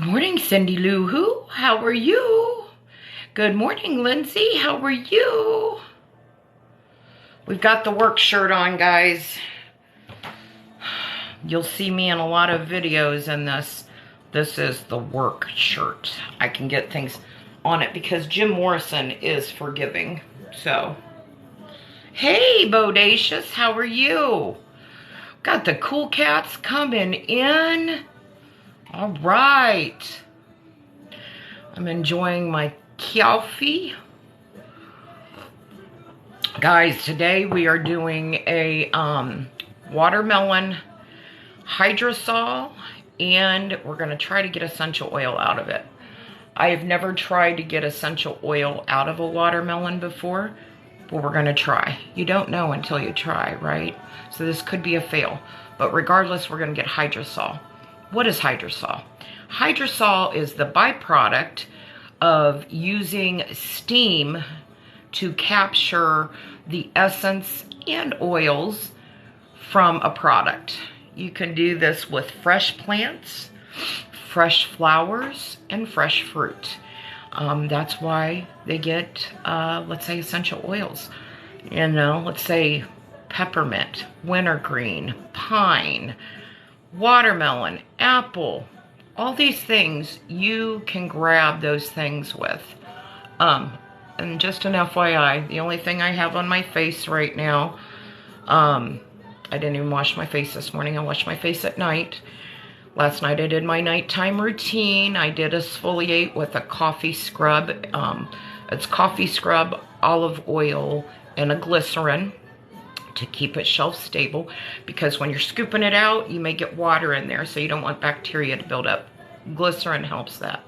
Good morning, Cindy Lou Who. How are you? Good morning, Lindsay. How are you? We've got the work shirt on, guys. You'll see me in a lot of videos in this. This is the work shirt. I can get things on it because Jim Morrison is forgiving. So, hey, Bodacious. How are you? Got the cool cats coming in. All right. I'm enjoying my coffee. Guys, today we are doing a watermelon hydrosol, and we're going to try to get essential oil out of it. I have never tried to get essential oil out of a watermelon before, but we're going to try. You don't know until you try, right? So this could be a fail, but regardless, we're going to get hydrosol. What is hydrosol? Hydrosol is the byproduct of using steam to capture the essence and oils from a product. You can do this with fresh plants, fresh flowers, and fresh fruit. That's why they get, let's say, essential oils. You know, let's say peppermint, wintergreen, pine, watermelon, apple, all these things, you can grab those things with. And just an FYI, the only thing I have on my face right now, I didn't even wash my face this morning. I washed my face at night. Last night I did my nighttime routine. I did exfoliate with a coffee scrub. It's coffee scrub, olive oil, and a glycerin to keep it shelf stable, because when you're scooping it out, you may get water in there, so you don't want bacteria to build up. Glycerin helps that.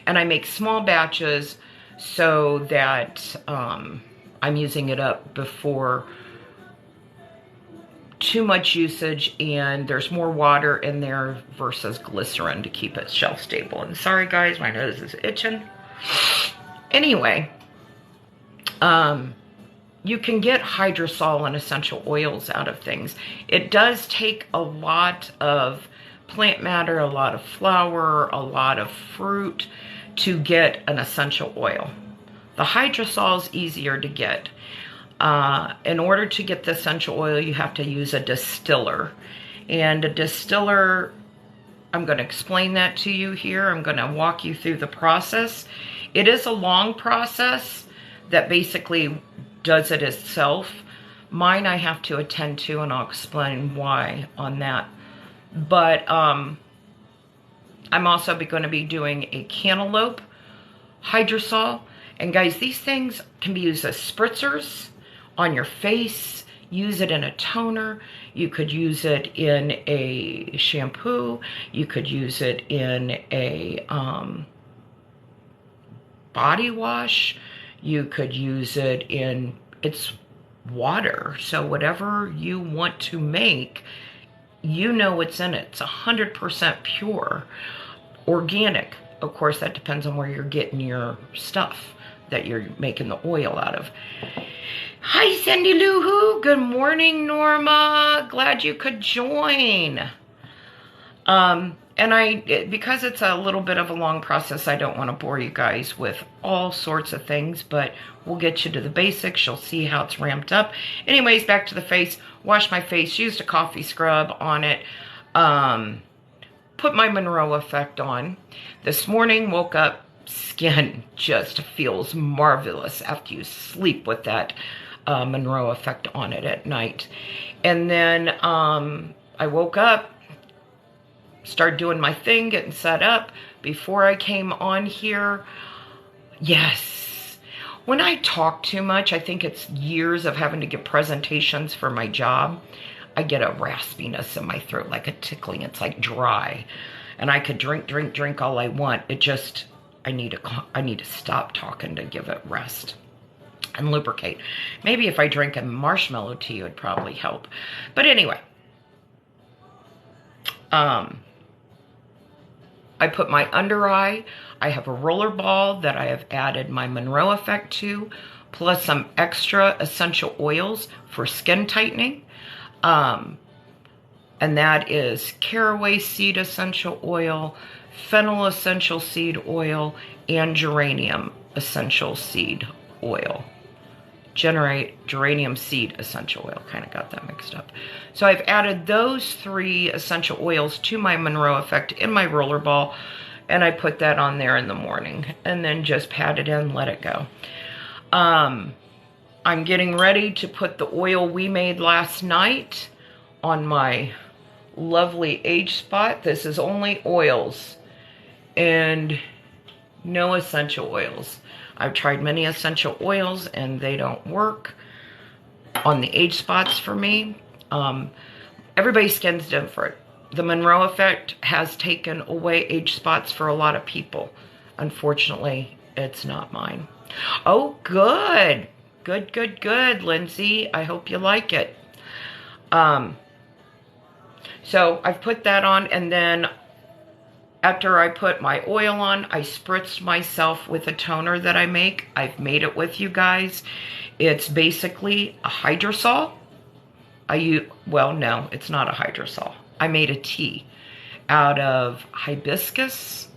And I make small batches so that I'm using it up before too much usage, and there's more water in there versus glycerin to keep it shelf stable. And sorry guys, my nose is itching. Anyway, you can get hydrosol and essential oils out of things. It does take a lot of plant matter, a lot of flower, a lot of fruit to get an essential oil. The hydrosol is easier to get. In order to get the essential oil, you have to use a distiller. And a distiller, I'm going to explain that to you here. I'm going to walk you through the process. It is a long process that basically does it itself. Mine I have to attend to, and I'll explain why on that. But I'm also going to be doing a cantaloupe hydrosol. And guys, these things can be used as spritzers on your face. Use it in a toner. You could use it in a shampoo. You could use it in a body wash. You could use it in its water. So whatever you want to make, you know what's in it. It's 100% pure, organic. Of course, that depends on where you're getting your stuff that you're making the oil out of. Hi, Cindy Lou Who. Good morning, Norma. Glad you could join. And because it's a little bit of a long process, I don't want to bore you guys with all sorts of things, but we'll get you to the basics. You'll see how it's ramped up. Anyways, back to the face. Wash my face, used a coffee scrub on it. Put my Monroe effect on. This morning, woke up, skin just feels marvelous after you sleep with that Monroe effect on it at night. And then I woke up, started doing my thing, getting set up. Before I came on here, yes, when I talk too much, I think it's years of having to give presentations for my job, I get a raspiness in my throat, like a tickling. It's like dry. And I could drink all I want. It just, I need to stop talking to give it rest and lubricate. Maybe if I drink a marshmallow tea, it would probably help. But anyway, I put my under eye. I have a roller ball that I have added my Monroe effect to, plus some extra essential oils for skin tightening. And that is caraway seed essential oil, fennel essential seed oil, and geranium essential seed oil. Geranium seed essential oil. Kind of got that mixed up. So I've added those 3 essential oils to my Monroe Effect in my roller ball, and I put that on there in the morning and then just pat it in, let it go. I'm getting ready to put the oil we made last night on my lovely age spot. This is only oils and no essential oils. I've tried many essential oils and they don't work on the age spots for me. Everybody's skin's different. The Monroe Effect has taken away age spots for a lot of people. Unfortunately, it's not mine. Oh, good. Good, Lindsay. I hope you like it. So I've put that on, and then after I put my oil on, I spritzed myself with a toner that I make. I've made it with you guys. It's basically a hydrosol. Well, no, it's not a hydrosol. I made a tea out of hibiscus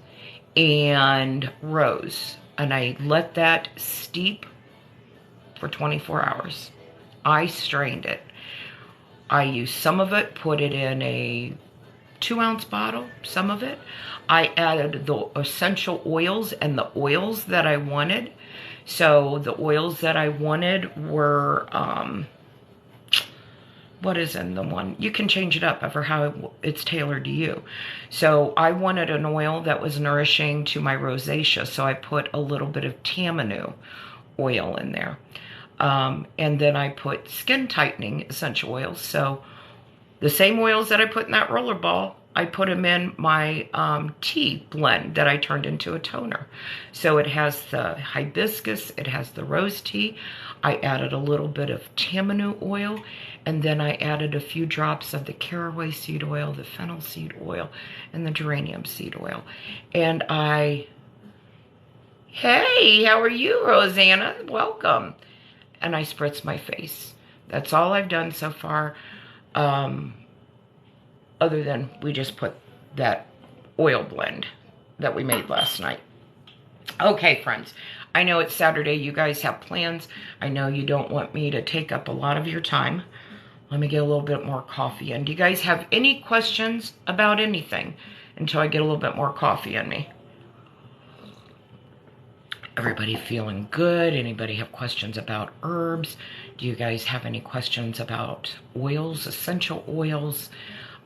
and rose, and I let that steep for 24 hours. I strained it. I used some of it, put it in a 2-ounce bottle, some of it. I added the essential oils and the oils that I wanted. So the oils that I wanted were, what is in the one? You can change it up for how it's tailored to you. So I wanted an oil that was nourishing to my rosacea, so I put a little bit of tamanu oil in there. And then I put skin tightening essential oils. So the same oils that I put in that roller ball, I put them in my tea blend that I turned into a toner. So it has the hibiscus, it has the rose tea. I added a little bit of tamanu oil, and then I added a few drops of the caraway seed oil, the fennel seed oil, and the geranium seed oil. And hey, how are you, Rosanna? Welcome. And I spritz my face. That's all I've done so far, other than we just put that oil blend that we made last night. Okay, friends, I know it's Saturday. You guys have plans. I know you don't want me to take up a lot of your time. Let me get a little bit more coffee in. Do you guys have any questions about anything until I get a little bit more coffee in me? Everybody feeling good? Anybody have questions about herbs? Do you guys have any questions about oils, essential oils?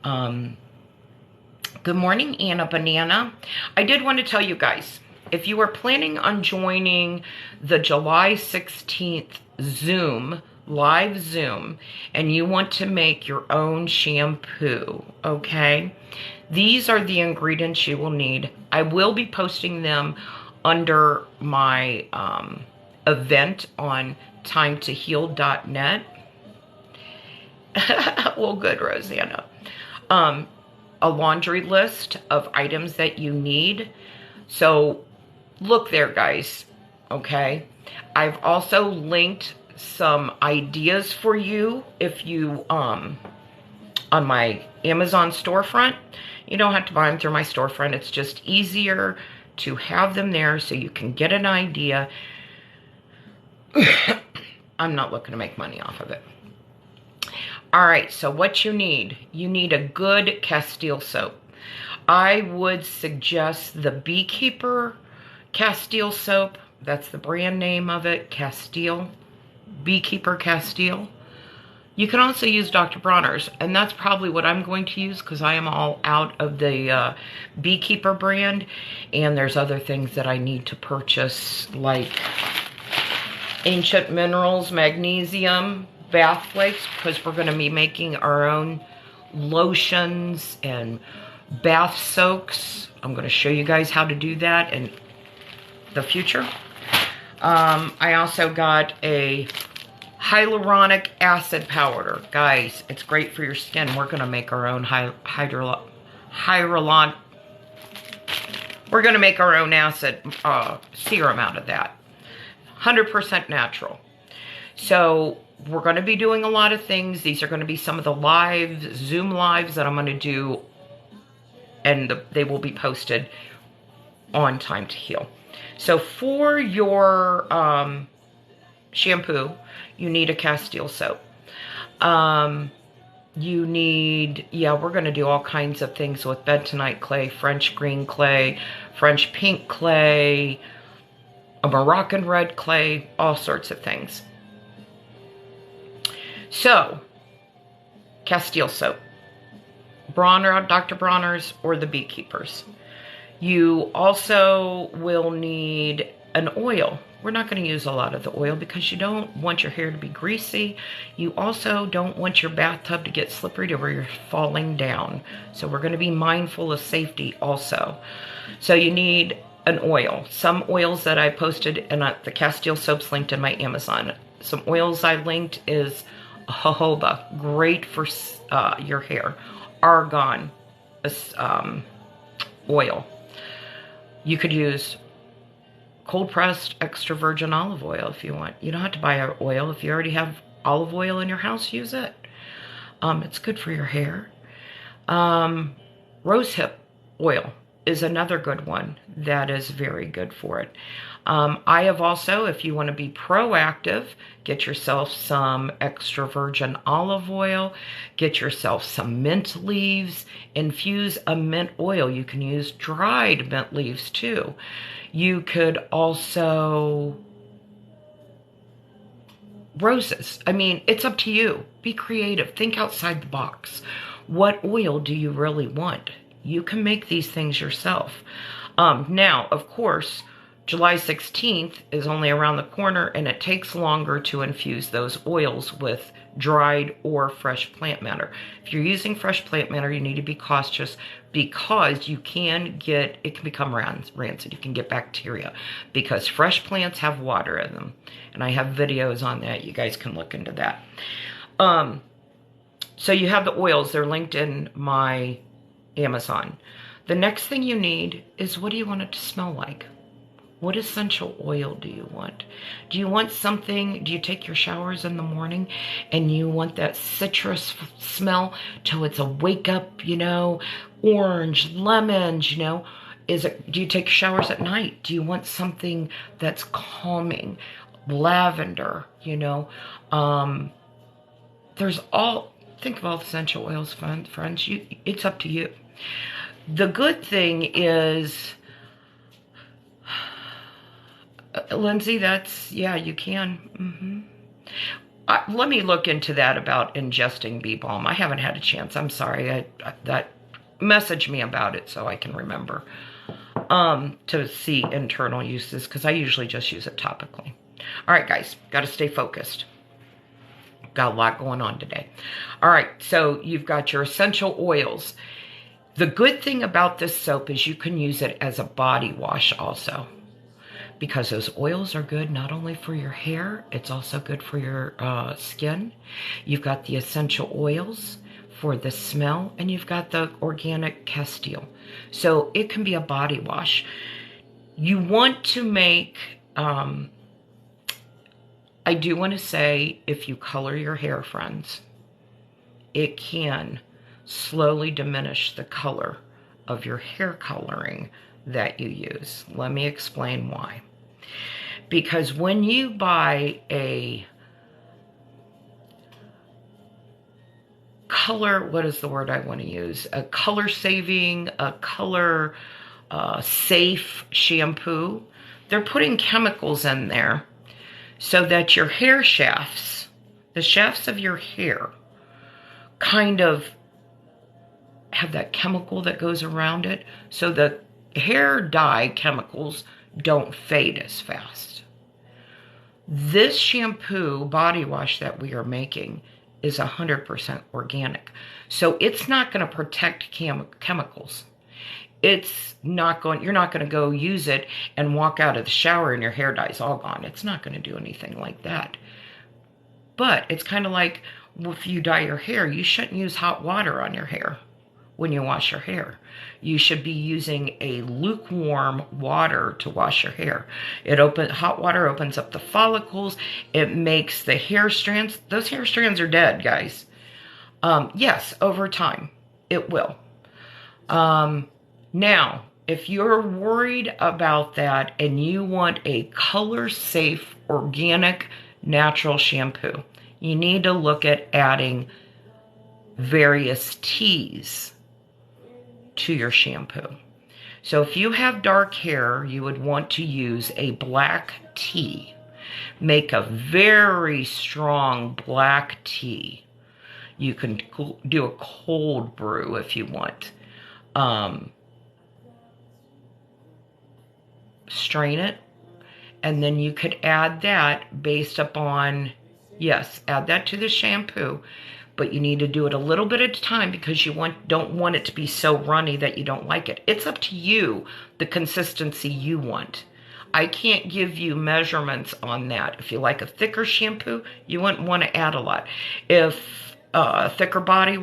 Good morning, Anna Banana. I did want to tell you guys, if you are planning on joining the July 16th Zoom, live Zoom, and you want to make your own shampoo, okay? These are the ingredients you will need. I will be posting them under my event on timetoheal.net. Well, good, Rosanna. A laundry list of items that you need. So look there, guys, okay? I've also linked some ideas for you if you, on my Amazon storefront. You don't have to buy them through my storefront. It's just easier to have them there so you can get an idea. I'm not looking to make money off of it. All right, so what you need a good Castile soap. I would suggest the Beekeeper Castile soap. That's the brand name of it, Castile. Beekeeper Castile. You can also use Dr. Bronner's, and that's probably what I'm going to use because I am all out of the Beekeeper brand, and there's other things that I need to purchase, like Ancient Minerals, magnesium, bath flakes, because we're going to be making our own lotions and bath soaks. I'm going to show you guys how to do that in the future. I also got a hyaluronic acid powder. Guys, it's great for your skin. We're going to make our own we're going to make our own acid serum out of that. 100% natural. So we're going to be doing a lot of things. These are going to be some of the live Zoom lives that I'm going to do and they will be posted on Time to Heal. So for your shampoo, you need a Castile soap. You need, we're going to do all kinds of things with bentonite clay, French green clay, French pink clay, a Moroccan red clay, all sorts of things. So, Castile soap, Bronner, Dr. Bronner's, or the Beekeepers. You also will need an oil. We're not going to use a lot of the oil because you don't want your hair to be greasy. You also don't want your bathtub to get slippery to where you're falling down. So we're going to be mindful of safety also. So you need an oil. Some oils that I posted, and the Castile soaps linked in my Amazon. Some oils I linked is jojoba, great for your hair. Argan oil. You could use cold pressed extra virgin olive oil if you want. You don't have to buy our oil. If you already have olive oil in your house, use it. It's good for your hair. Rosehip oil is another good one that is very good for it. I have also, if you want to be proactive, get yourself some extra virgin olive oil, get yourself some mint leaves, infuse a mint oil. You can use dried mint leaves too. You could also, roses. I mean, it's up to you. Be creative. Think outside the box. What oil do you really want? You can make these things yourself. Now, of course, July 16th is only around the corner, and it takes longer to infuse those oils with dried or fresh plant matter. If you're using fresh plant matter, you need to be cautious because it can become rancid. You can get bacteria because fresh plants have water in them. And I have videos on that. You guys can look into that. So you have the oils. They're linked in my Amazon. The next thing you need is, what do you want it to smell like? What essential oil do you want? Do you want something, do you take your showers in the morning and you want that citrus smell till it's a wake up, orange, lemons, do you take showers at night? Do you want something that's calming? Lavender, think of all the essential oils, friends. It's up to you. The good thing is, Lindsay, you can. Let me look into that about ingesting bee balm. I haven't had a chance. I'm sorry. Message me about it so I can remember to see internal uses, because I usually just use it topically. All right, guys, got to stay focused. Got a lot going on today. All right, so you've got your essential oils. The good thing about this soap is you can use it as a body wash also, because those oils are good not only for your hair, it's also good for your skin. You've got the essential oils for the smell, and you've got the organic Castile. So it can be a body wash. You want to make, I do want to say, if you color your hair, friends, it can slowly diminish the color of your hair coloring that you use. Let me explain why. Because when you buy a color, what is the word I want to use? A color saving, a color safe shampoo, they're putting chemicals in there so that your hair shafts, the shafts of your hair, kind of have that chemical that goes around it, so the hair dye chemicals don't fade as fast. This shampoo body wash that we are making is 100% organic. So it's not going to protect chemicals. It's not going, you're not going to go use it and walk out of the shower and your hair dye is all gone. It's not going to do anything like that. But it's kind of like if you dye your hair, you shouldn't use hot water on your hair when you wash your hair. You should be using a lukewarm water to wash your hair. Hot water opens up the follicles. It makes the hair strands, those hair strands are dead, guys. Yes, over time, it will. Now, if you're worried about that and you want a color-safe, organic, natural shampoo, you need to look at adding various teas to your shampoo. So if you have dark hair, you would want to use a black tea. Make a very strong black tea. You can do a cold brew if you want. Strain it, and then you could add that based upon, yes, add that to the shampoo, but you need to do it a little bit at a time because you don't want it to be so runny that you don't like it. It's up to you, the consistency you want. I can't give you measurements on that. If you like a thicker shampoo, you wouldn't want to add a lot. If a thicker body,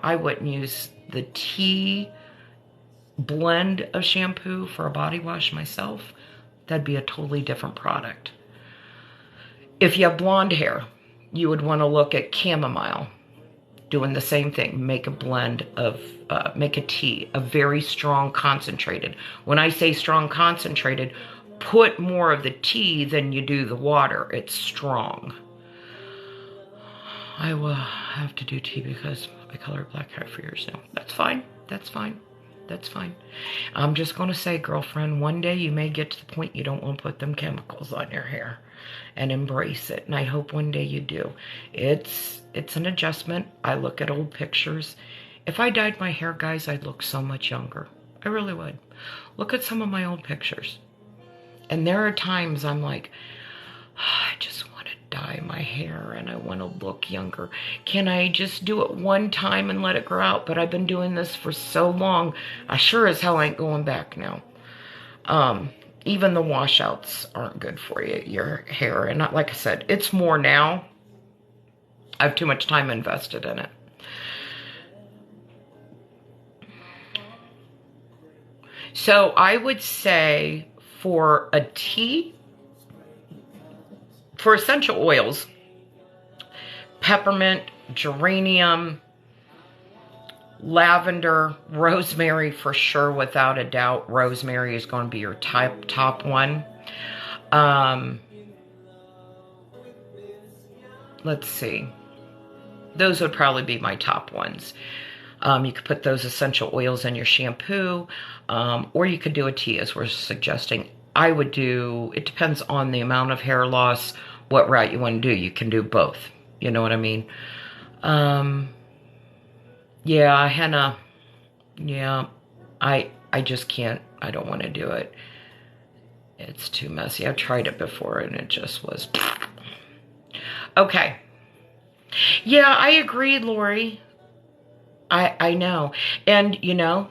I wouldn't use the tea blend of shampoo for a body wash myself. That'd be a totally different product. If you have blonde hair, you would want to look at chamomile. Doing the same thing. Make a blend of, make a tea, a very strong concentrated. When I say strong concentrated, put more of the tea than you do the water. It's strong. I will have to do tea because I colored black hair for years now. That's fine. That's fine. That's fine. I'm just going to say, girlfriend, one day you may get to the point you don't want to put them chemicals on your hair and embrace it. And I hope one day you do. It's an adjustment. I look at old pictures. If I dyed my hair, guys, I'd look so much younger. I really would. Look at some of my old pictures. And there are times I'm like, I just want to dye my hair and I want to look younger. Can I just do it one time and let it grow out? But I've been doing this for so long, I sure as hell ain't going back now. Even the washouts aren't good for your hair. And not, like I said, it's more now. I have too much time invested in it. So I would say for a tea, for essential oils, peppermint, geranium, lavender, rosemary for sure, without a doubt. Rosemary is going to be your top one. Let's see. Those would probably be my top ones. You could put those essential oils in your shampoo, or you could do a tea as we're suggesting. I would do, it depends on the amount of hair loss, what route you want to do. You can do both. You know what I mean? Yeah, henna. Yeah, I just can't. I don't want to do it. It's too messy. I've tried it before and it just was. Okay. Yeah, I agree, Lori. I know. And, you know,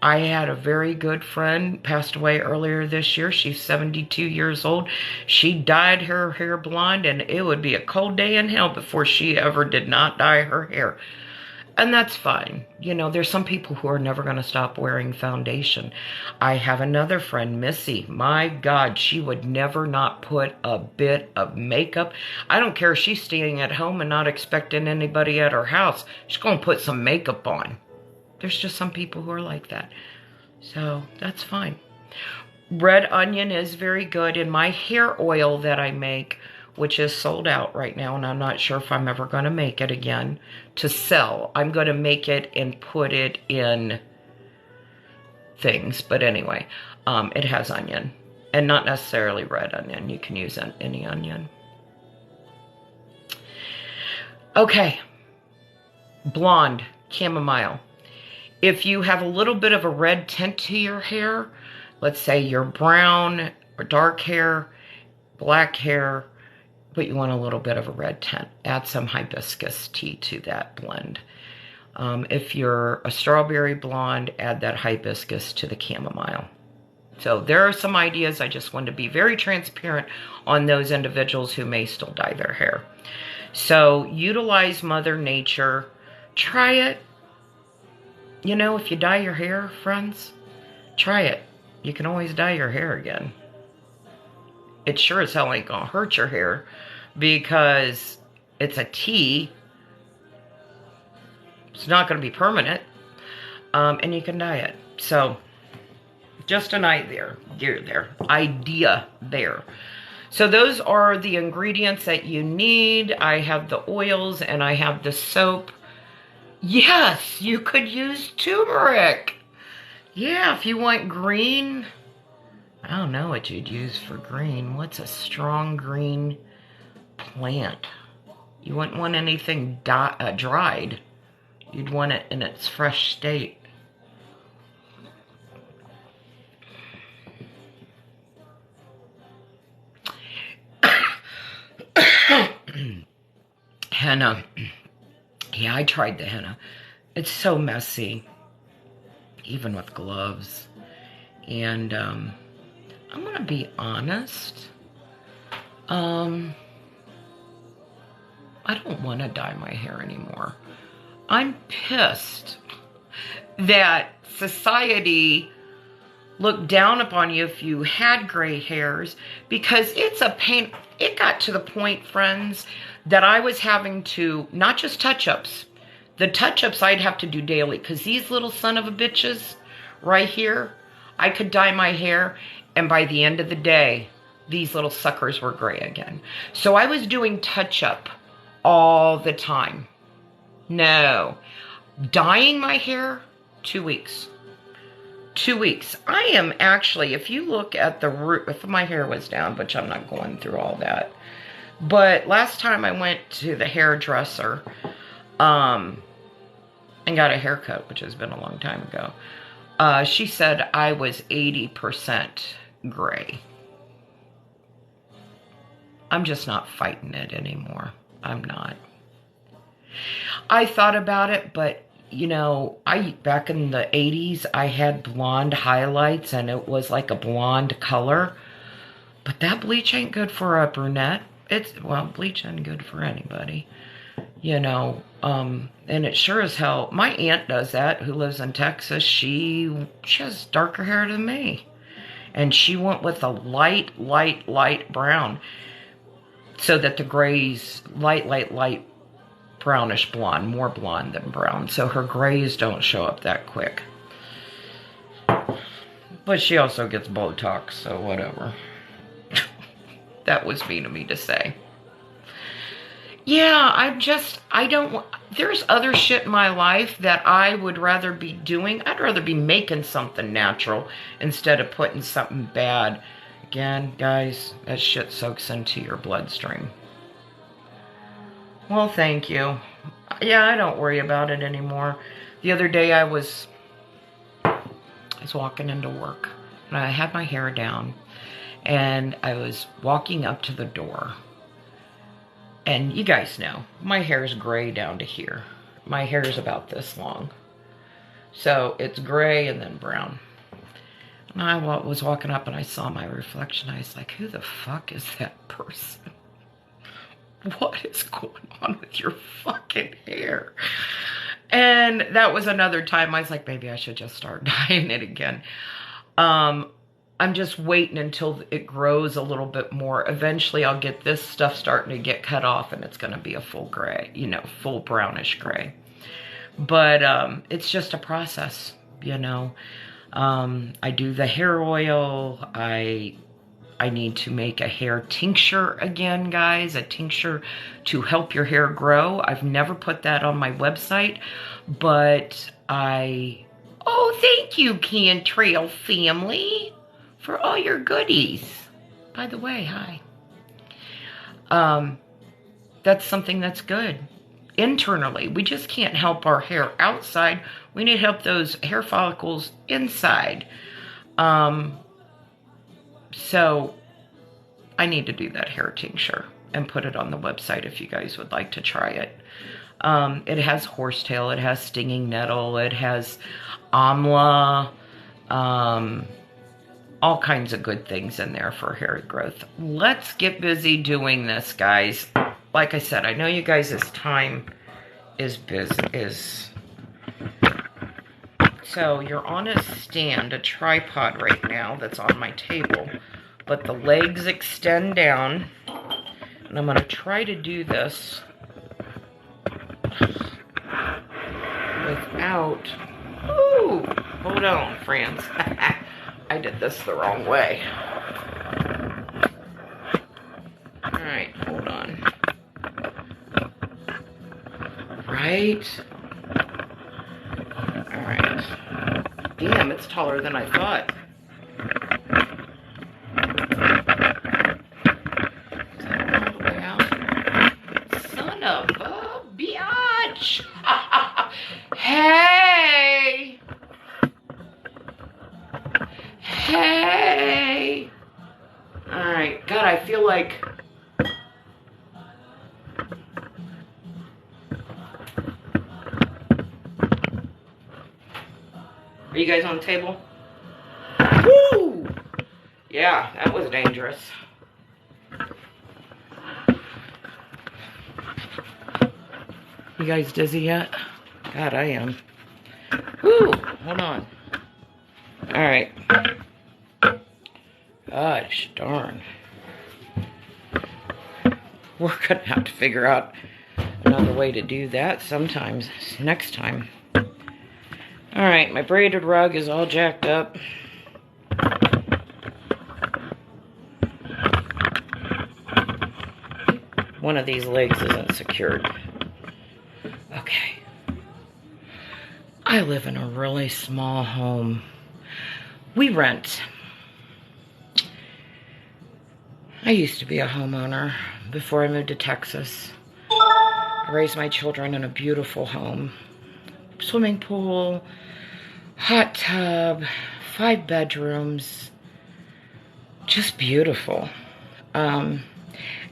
I had a very good friend, passed away earlier this year. She's 72 years old. She dyed her hair blonde, and it would be a cold day in hell before she ever did not dye her hair. And that's fine. You know, there's some people who are never going to stop wearing foundation. I have another friend, Missy. My God, she would never not put a bit of makeup. I don't care if she's staying at home and not expecting anybody at her house. She's going to put some makeup on. There's just some people who are like that. So that's fine. Red onion is very good. In my hair oil that I make, which is sold out right now, and I'm not sure if I'm ever going to make it again to sell. I'm going to make it and put it in things. But anyway, it has onion. And not necessarily red onion. You can use any onion. Okay. Blonde, chamomile. If you have a little bit of a red tint to your hair, let's say you're brown or dark hair, black hair, but you want a little bit of a red tint, add some hibiscus tea to that blend. If you're a strawberry blonde, add that hibiscus to the chamomile. So there are some ideas. I just wanted to be very transparent on those individuals who may still dye their hair. So utilize Mother Nature. Try it. You know, if you dye your hair, friends, try it. You can always dye your hair again. It sure as hell ain't gonna hurt your hair because it's a tea. It's not gonna be permanent. and you can dye it. So just an idea there. So those are the ingredients that you need. I have the oils and I have the soap. Yes, you could use turmeric. Yeah, if you want green. I don't know what you'd use for green. What's a strong green plant? You wouldn't want anything dried. You'd want it in its fresh state. Henna. Yeah, I tried the henna. It's so messy, even with gloves. And I'm gonna be honest. I don't want to dye my hair anymore. I'm pissed that society looked down upon you if you had gray hairs, because it's a pain. It got to the point, friends, that I was having to, not just touch-ups. The touch-ups I'd have to do daily, because these little son of a bitches right here, I could dye my hair, and by the end of the day, these little suckers were gray again. So I was doing touch-up all the time. No. Dyeing my hair, 2 weeks. 2 weeks. I am actually, if you look at the root, if my hair was down, which I'm not going through all that, but last time I went to the hairdresser and got a haircut, which has been a long time ago, she said I was 80% gray. I'm just not fighting it anymore. I'm not. I thought about it, but you know, back in the 80s, I had blonde highlights and it was like a blonde color. But that bleach ain't good for a brunette. Well, bleach ain't good for anybody. You know, and it sure as hell, my aunt does that, who lives in Texas. She has darker hair than me. And she went with a light brown. So that the gray's light brownish blonde, more blonde than brown, so her grays don't show up that quick. But she also gets Botox, so whatever. That was mean of me to say. Yeah, I don't, there's other shit in my life that I would rather be doing. I'd rather be making something natural instead of putting something bad. Again, guys, that shit soaks into your bloodstream. Well, thank you. Yeah, I don't worry about it anymore. The other day I was walking into work and I had my hair down and I was walking up to the door. And you guys know, my hair is gray down to here. My hair is about this long. So it's gray and then brown. And I was walking up and I saw my reflection. I was like, who the fuck is that person? What is going on with your fucking hair? And that was another time I was like, maybe I should just start dyeing it again. I'm just waiting until it grows a little bit more. Eventually I'll get this stuff starting to get cut off and it's going to be a full gray, you know, full brownish gray. But it's just a process, you know. I do the hair oil. I need to make a hair tincture again, guys. A tincture to help your hair grow. I've never put that on my website, but oh, thank you, Can Trail family, for all your goodies. By the way, hi. That's something that's good. Internally, we just can't help our hair outside. We need to help those hair follicles inside. So I need to do that hair tincture and put it on the website if you guys would like to try it. It has horsetail, it has stinging nettle, it has amla, all kinds of good things in there for hair growth. Let's get busy doing this, guys. Like I said, I know you guys' time is busy. So you're on a stand, a tripod right now that's on my table, but the legs extend down, and I'm going to try to do this without, ooh, Woo! Hold on, friends. I did this the wrong way. Alright, hold on. Right? Alright. Damn, it's taller than I thought. Is that all the way out? Son of a biatch! Hey! Hey! Alright, God, I feel like... Are you guys on the table? Woo! Yeah, that was dangerous. You guys dizzy yet? God, I am. Woo! Hold on. Alright. Gosh darn. We're gonna have to figure out another way to do that sometimes, next time. Alright, my braided rug is all jacked up. One of these legs isn't secured. Okay. I live in a really small home. We rent. I used to be a homeowner before I moved to Texas. I raised my children in a beautiful home. Swimming pool, hot tub, 5 bedrooms. Just beautiful.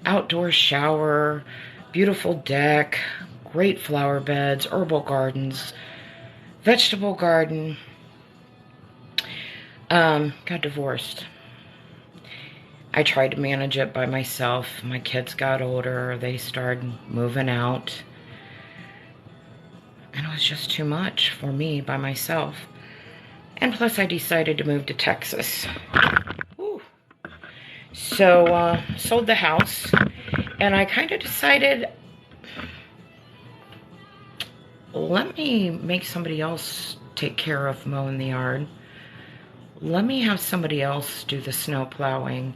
Outdoor shower, beautiful deck, great flower beds, herbal gardens, vegetable garden. Got divorced. I tried to manage it by myself. My kids got older. They started moving out. And it was just too much for me by myself. And plus I decided to move to Texas. Ooh. So, sold the house. And I kind of decided, let me make somebody else take care of mowing the yard. Let me have somebody else do the snow plowing.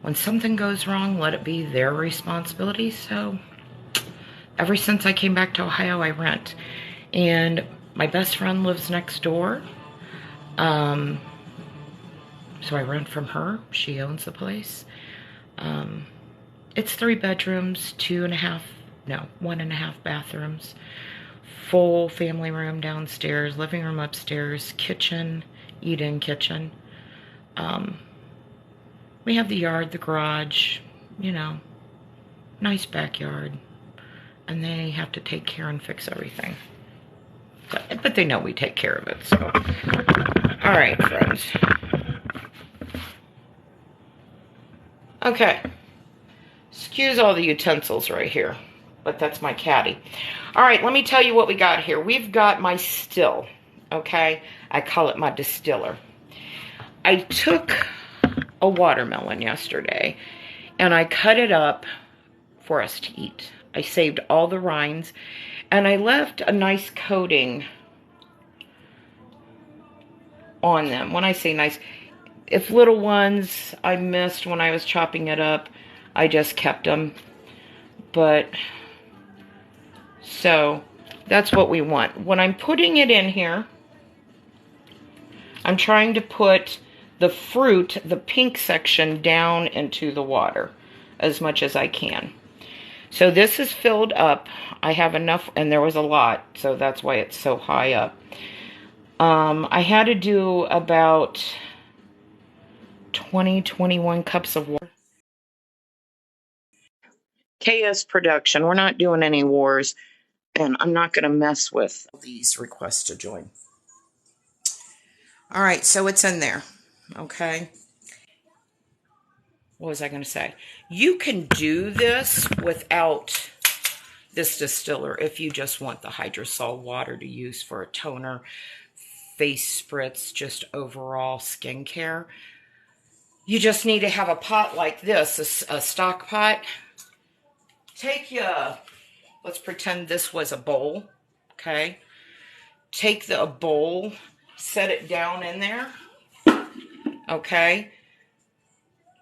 When something goes wrong, let it be their responsibility. So, ever since I came back to Ohio, I rent. And my best friend lives next door. So I rent from her. She owns the place. It's 3 bedrooms, 1.5 bathrooms. Full family room downstairs, living room upstairs, kitchen, eat-in kitchen. We have the yard, the garage, you know, nice backyard. And they have to take care and fix everything. But they know we take care of it, so. All right, friends. Okay. Excuse all the utensils right here, but that's my caddy. All right, let me tell you what we got here. We've got my still, okay? I call it my distiller. I took a watermelon yesterday, and I cut it up for us to eat. I saved all the rinds, and I left a nice coating on them. When I say nice, if little ones I missed when I was chopping it up, I just kept them. But, so, that's what we want. When I'm putting it in here, I'm trying to put the fruit, the pink section, down into the water as much as I can. So this is filled up. I have enough, and there was a lot, so that's why it's so high up. I had to do about 21 cups of water. KS production. We're not doing any wars, and I'm not going to mess with these requests to join. All right, so it's in there, okay? What was I going to say? You can do this without this distiller if you just want the hydrosol water to use for a toner, face spritz, just overall skincare. You just need to have a pot like this, a stock pot. Take your, let's pretend this was a bowl, okay? Take a bowl, set it down in there. Okay.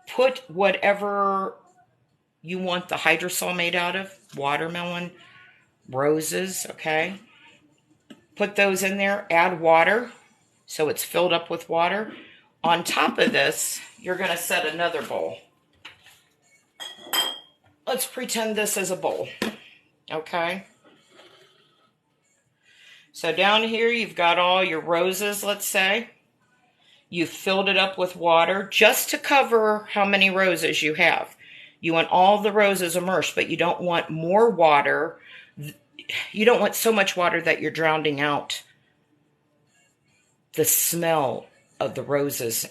Put whatever you want the hydrosol made out of, watermelon, roses, okay? Put those in there, add water, so it's filled up with water. On top of this, you're gonna set another bowl. Let's pretend this is a bowl, okay? So down here, you've got all your roses, let's say. You've filled it up with water just to cover how many roses you have. You want all the roses immersed, but you don't want more water. You don't want so much water that you're drowning out the smell of the roses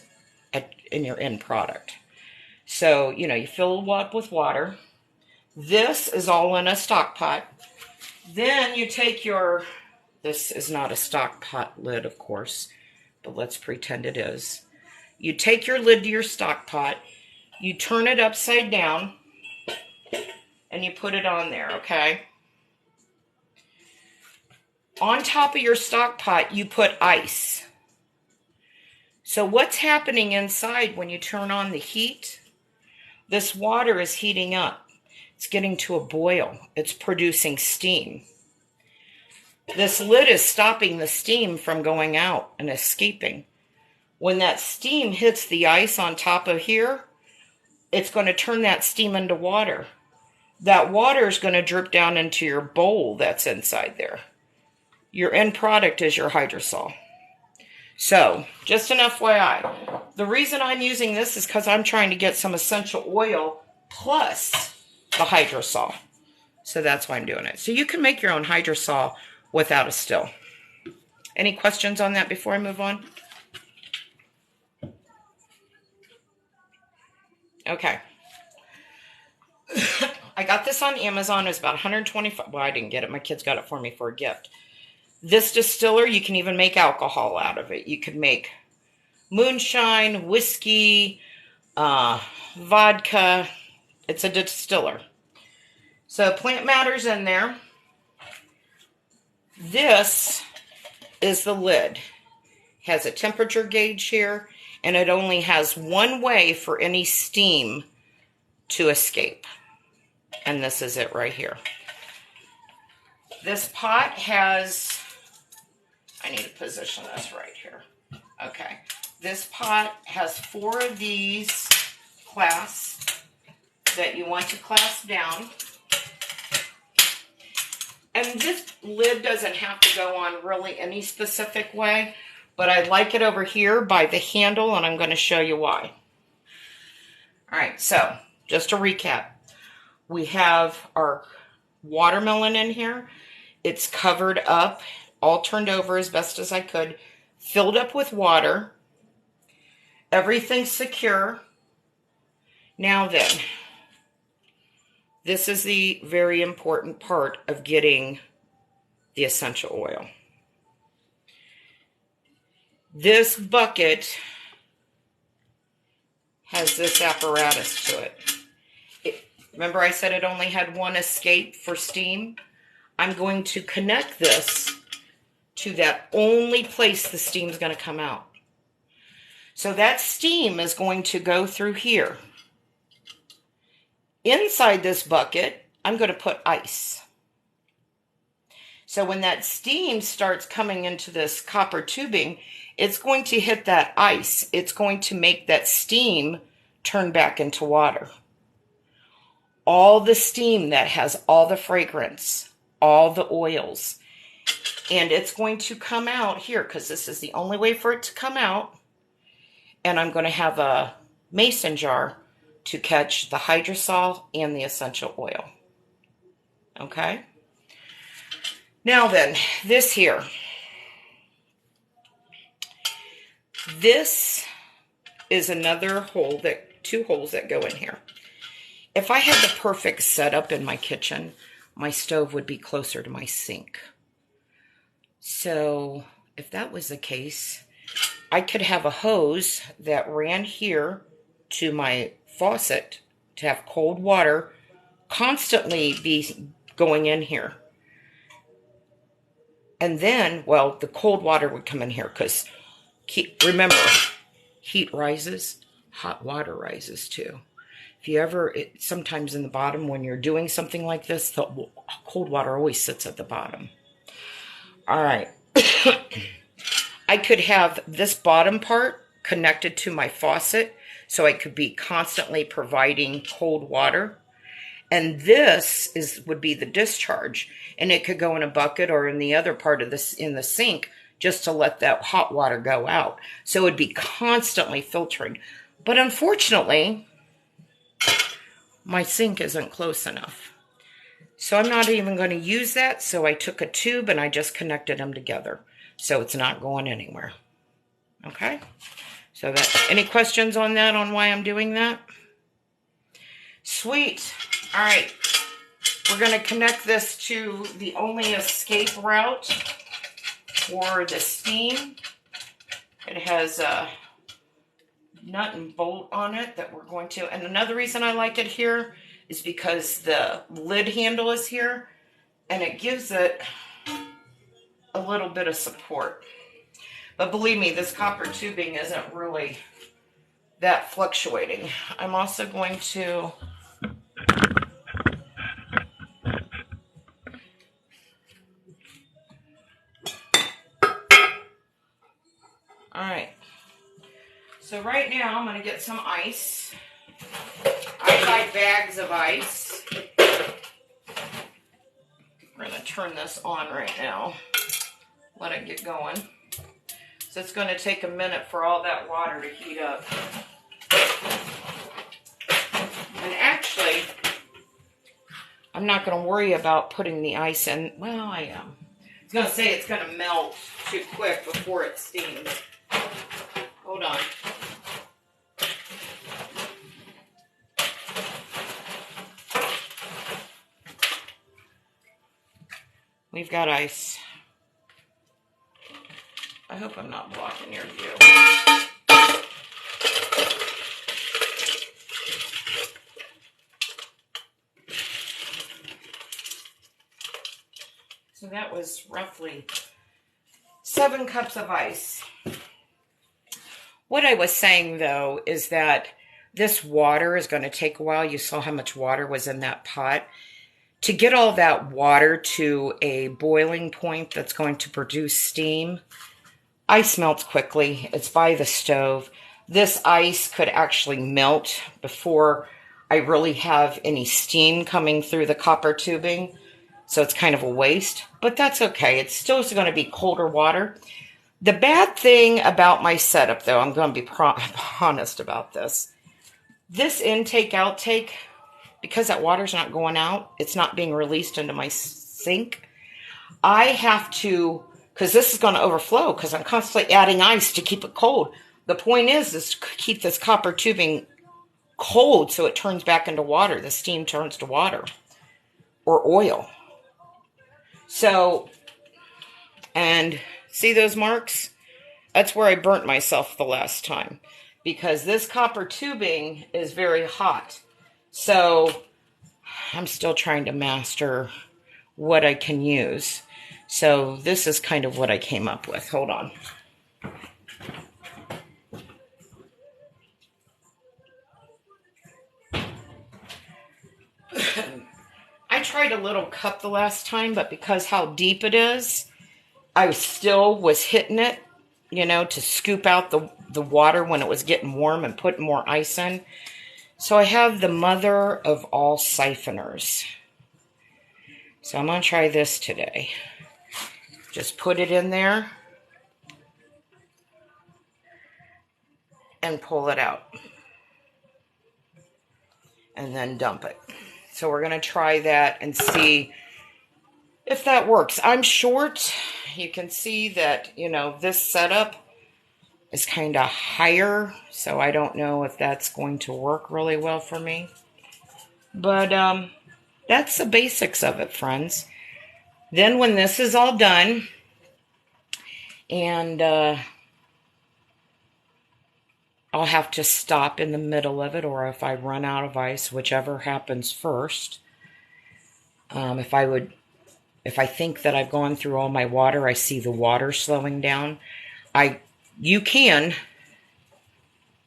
in your end product. So, you fill it up with water. This is all in a stock pot. Then you take this is not a stock pot lid, of course, but let's pretend it is. You take your lid to your stock pot, you turn it upside down, and you put it on there, okay? On top of your stock pot, you put ice. So what's happening inside when you turn on the heat? This water is heating up. It's getting to a boil. It's producing steam. This lid is stopping the steam from going out and escaping. When that steam hits the ice on top of here, it's going to turn that steam into water. That water is going to drip down into your bowl that's inside there. Your end product is your hydrosol. So, just an FYI. The reason I'm using this is because I'm trying to get some essential oil plus the hydrosol. So that's why I'm doing it. So you can make your own hydrosol without a still. Any questions on that before I move on? Okay. I got this on Amazon. It was about $125. Well, I didn't get it. My kids got it for me for a gift. This distiller, you can even make alcohol out of it. You could make moonshine, whiskey, vodka. It's a distiller. So plant matter's in there. This is the lid. Has a temperature gauge here, and it only has one way for any steam to escape. And this is it right here. This pot has, I need to position this right here. Okay. This pot has 4 of these clasps that you want to clasp down. And this lid doesn't have to go on really any specific way, but I like it over here by the handle, and I'm going to show you why. All right, so just to recap, we have our watermelon in here. It's covered up, all turned over as best as I could, filled up with water. Everything's secure. Now then, this is the very important part of getting the essential oil. This bucket has this apparatus to it. Remember I said it only had one escape for steam? I'm going to connect this to that only place the steam's going to come out. So that steam is going to go through here. Inside this bucket, I'm going to put ice. So when that steam starts coming into this copper tubing, it's going to hit that ice. It's going to make that steam turn back into water. All the steam that has all the fragrance, all the oils, and it's going to come out here because this is the only way for it to come out. And I'm going to have a mason jar to catch the hydrosol and the essential oil. Okay? Now then, this here. This is another hole, 2 holes that go in here. If I had the perfect setup in my kitchen, my stove would be closer to my sink. So if that was the case, I could have a hose that ran here to my faucet to have cold water constantly be going in here. And then, well, the cold water would come in here because, remember, heat rises, hot water rises too. If you ever, sometimes in the bottom when you're doing something like this, the cold water always sits at the bottom. All right. I could have this bottom part connected to my faucet so I could be constantly providing cold water. And this would be the discharge. And it could go in a bucket or in the other part of this in the sink just to let that hot water go out. So it would be constantly filtering. But unfortunately, my sink isn't close enough. So I'm not even going to use that. So I took a tube and I just connected them together. So it's not going anywhere. Okay? So any questions on that, on why I'm doing that? Sweet. All right. We're going to connect this to the only escape route for the steam. It has a nut and bolt on it that we're going to, and another reason I like it here is because the lid handle is here and it gives it a little bit of support. But believe me, this copper tubing isn't really that fluctuating. I'm also going to so right now I'm going to get some ice. I buy bags of ice. We're going to turn this on right now. Let it get going. So it's going to take a minute for all that water to heat up. And actually, I'm not going to worry about putting the ice in. Well, I am. I was going to say it's going to melt too quick before it steams. Hold on. We've got ice. I hope I'm not blocking your view. So that was roughly 7 cups of ice. What I was saying, though, is that this water is going to take a while. You saw how much water was in that pot. To get all that water to a boiling point that's going to produce steam, ice melts quickly. It's by the stove. This ice could actually melt before I really have any steam coming through the copper tubing. So it's kind of a waste, but that's okay. It's still going to be colder water. The bad thing about my setup, though, I'm going to be honest about this. This intake, outtake, because that water's not going out, it's not being released into my sink. I have to, because this is going to overflow because I'm constantly adding ice to keep it cold. The point is to keep this copper tubing cold so it turns back into water. The steam turns to water or oil. So, and see those marks? That's where I burnt myself the last time because this copper tubing is very hot. So I'm still trying to master what I can use. So this is kind of what I came up with. Hold on. I tried a little cup the last time, but because how deep it is, I still was hitting it, to scoop out the water when it was getting warm and put more ice in. So I have the mother of all siphoners. So I'm going to try this today. Just put it in there and pull it out. And then dump it. So we're going to try that and see if that works. I'm short. You can see that, this setup is kind of higher. So I don't know if that's going to work really well for me. But that's the basics of it, friends. Then when this is all done, and I'll have to stop in the middle of it, or if I run out of ice, whichever happens first. If If I think that I've gone through all my water, I see the water slowing down. You can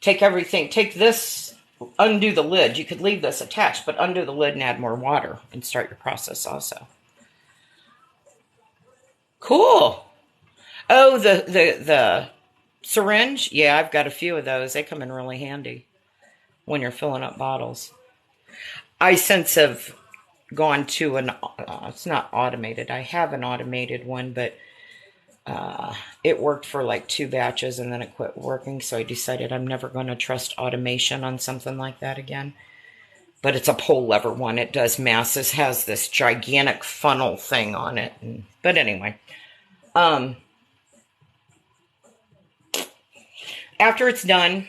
take everything, take this, undo the lid. You could leave this attached, but undo the lid and add more water and start your process also. Cool. Oh, the syringe? Yeah, I've got a few of those. They come in really handy when you're filling up bottles. I since have gone to an, it's not automated. I have an automated one, but it worked for like 2 batches and then it quit working. So I decided I'm never going to trust automation on something like that again. But it's a pull lever one. It does masses, has this gigantic funnel thing on it. But anyway, after it's done,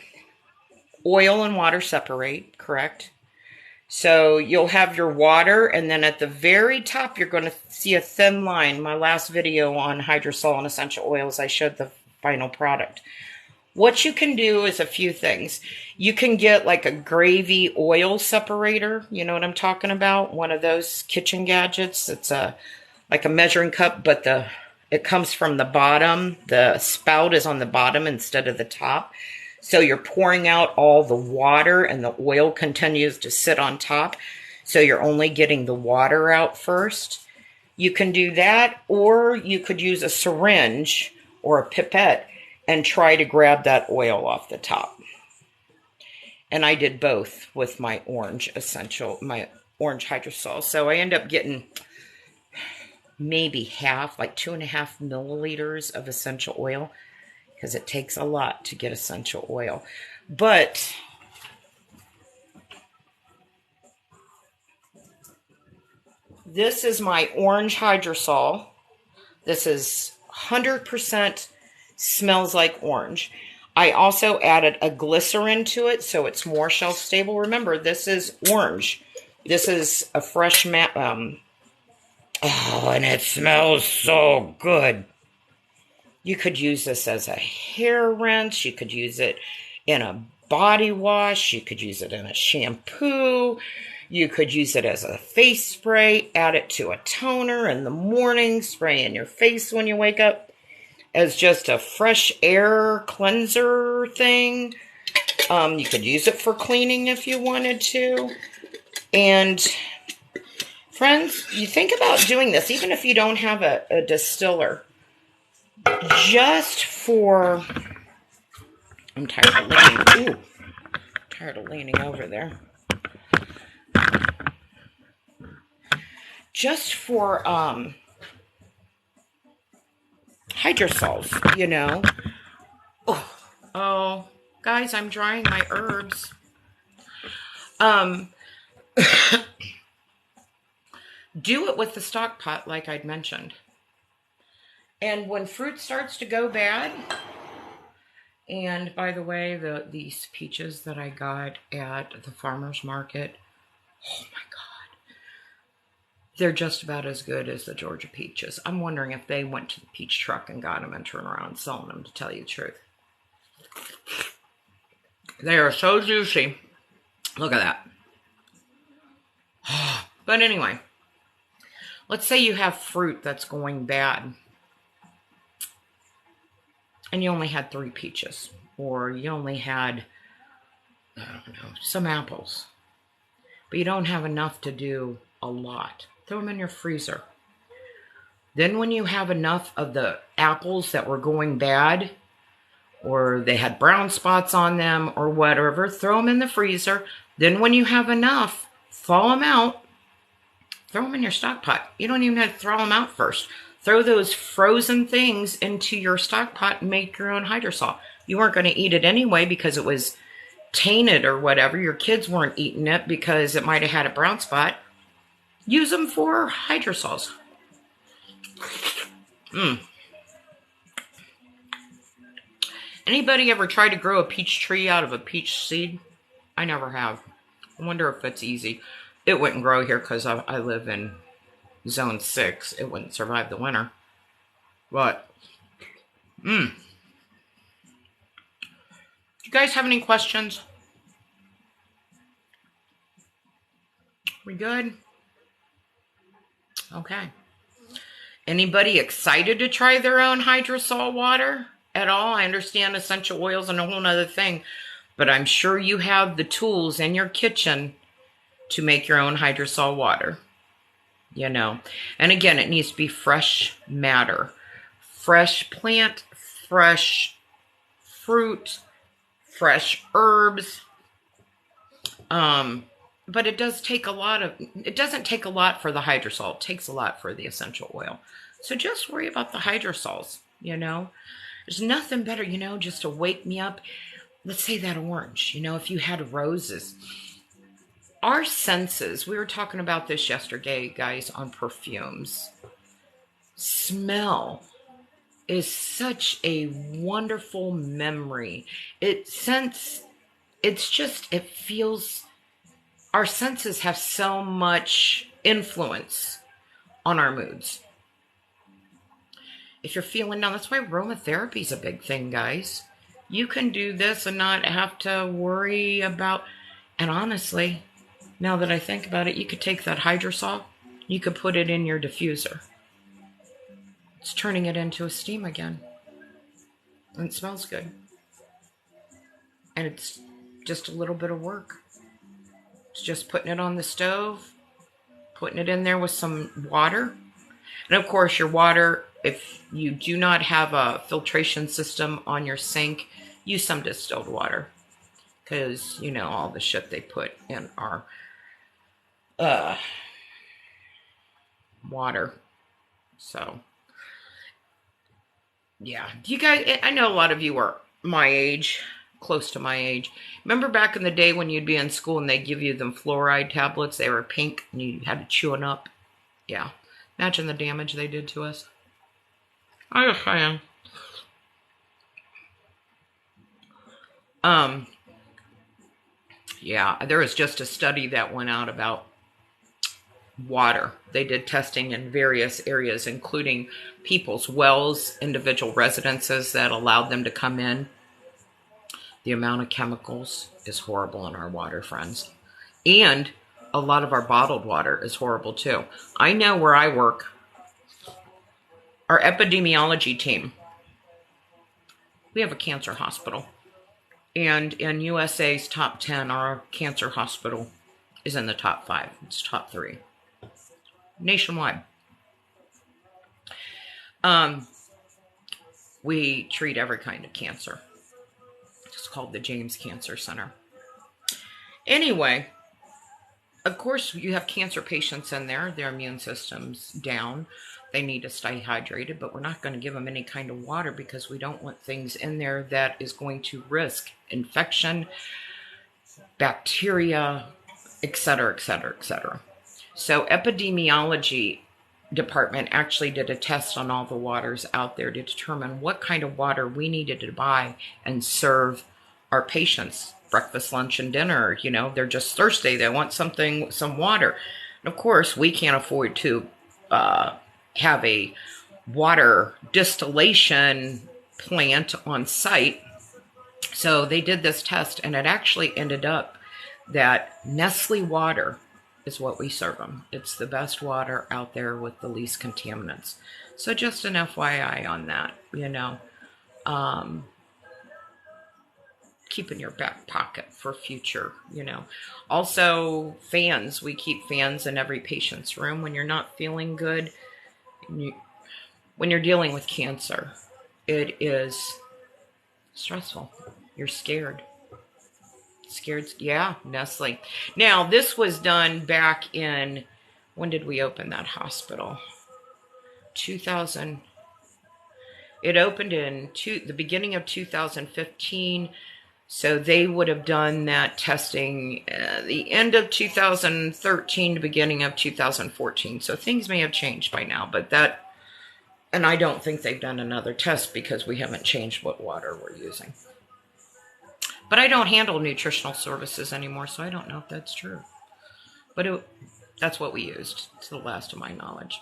oil and water separate, correct? So you'll have your water, and then at the very top, you're going to see a thin line. My last video on hydrosol and essential oils, I showed the final product. What you can do is a few things. You can get like a gravy oil separator. You know what I'm talking about? One of those kitchen gadgets. It's like a measuring cup, but it comes from the bottom. The spout is on the bottom instead of the top. So you're pouring out all the water and the oil continues to sit on top. So you're only getting the water out first. You can do that, or you could use a syringe or a pipette and try to grab that oil off the top. And I did both with my orange hydrosol. So I end up getting maybe half, like 2.5 milliliters of essential oil, because it takes a lot to get essential oil. But this is my orange hydrosol. This is 100% smells like orange. I also added a glycerin to it, so it's more shelf stable. Remember, this is orange. This is a fresh and it smells so good. You could use this as a hair rinse. You could use it in a body wash. You could use it in a shampoo. You could use it as a face spray. Add it to a toner in the morning. Spray in your face when you wake up as just a fresh air cleanser thing. You could use it for cleaning if you wanted to. And friends, you think about doing this, even if you don't have a distiller. Just for, I'm tired of leaning over there. Just for hydrosols, you know. Oh, guys, I'm drying my herbs. Do it with the stock pot like I'd mentioned. And when fruit starts to go bad, and by the way, these peaches that I got at the farmer's market, oh my God, they're just about as good as the Georgia peaches. I'm wondering if they went to the peach truck and got them and turned around and selling them, to tell you the truth. They are so juicy. Look at that. But anyway, let's say you have fruit that's going bad, and you only had 3 peaches, or you only had, I don't know, some apples, but you don't have enough to do a lot. Throw them in your freezer. Then when you have enough of the apples that were going bad, or they had brown spots on them, or whatever, throw them in the freezer. Then when you have enough, thaw them out, throw them in your stock pot. You don't even have to throw them out first. Throw those frozen things into your stock pot and make your own hydrosol. You weren't going to eat it anyway because it was tainted or whatever. Your kids weren't eating it because it might have had a brown spot. Use them for hydrosols. Anybody ever tried to grow a peach tree out of a peach seed? I never have. I wonder if it's easy. It wouldn't grow here because I live in Zone 6. It wouldn't survive the winter. But, do you guys have any questions? We good? Okay. Anybody excited to try their own hydrosol water at all? I understand essential oils and a whole nother thing, but I'm sure you have the tools in your kitchen to make your own hydrosol water, you know. And again, it needs to be fresh matter, fresh plant, fresh fruit, fresh herbs. But it doesn't take a lot for the hydrosol. It takes a lot for the essential oil. So just worry about the hydrosols, you know. There's nothing better, you know, just to wake me up. Let's say that orange, you know, if you had roses. Our senses, we were talking about this yesterday, guys, on perfumes. Smell is such a wonderful memory. It feels, our senses have so much influence on our moods. If you're feeling down, that's why aromatherapy is a big thing, guys. You can do this and not have to worry about, and honestly, now that I think about it, you could take that hydrosol, you could put it in your diffuser. It's turning it into a steam again. And it smells good. And it's just a little bit of work. It's just putting it on the stove, putting it in there with some water. And of course, your water, if you do not have a filtration system on your sink, use some distilled water. Because, you know, all the shit they put in our water. So, yeah. You guys, I know a lot of you are my age, close to my age. Remember back in the day when you'd be in school and they'd give you them fluoride tablets? They were pink and you had to chew them up. Yeah. Imagine the damage they did to us. I just saying. Yeah, there was just a study that went out about water. They did testing in various areas, including people's wells, individual residences that allowed them to come in. The amount of chemicals is horrible in our water, friends. And a lot of our bottled water is horrible too. I know where I work, our epidemiology team, we have a cancer hospital. And in USA's top 10, our cancer hospital is in the top 5. It's top 3. Nationwide. We treat every kind of cancer. It's called the James Cancer Center. Anyway, of course, you have cancer patients in there. Their immune system's down. They need to stay hydrated, but we're not going to give them any kind of water because we don't want things in there that is going to risk infection, bacteria, etc., etc., etc. So epidemiology department actually did a test on all the waters out there to determine what kind of water we needed to buy and serve our patients. Breakfast, lunch, and dinner, you know, they're just thirsty. They want something, some water. And of course, we can't afford to have a water distillation plant on site. So they did this test, and it actually ended up that Nestle water is what we serve them. It's the best water out there with the least contaminants. So just an FYI on that, you know. Keep in your back pocket for future, you know. Also, fans. We keep fans in every patient's room when you're not feeling good. When you're dealing with cancer, it is stressful. You're scared. Scared, yeah, Nestle. Now, this was done back in, when did we open that hospital? 2000. It opened in the beginning of 2015. So they would have done that testing the end of 2013 to beginning of 2014. So things may have changed by now, but that, and I don't think they've done another test because we haven't changed what water we're using. But I don't handle nutritional services anymore, so I don't know if that's true. But that's what we used, to the last of my knowledge.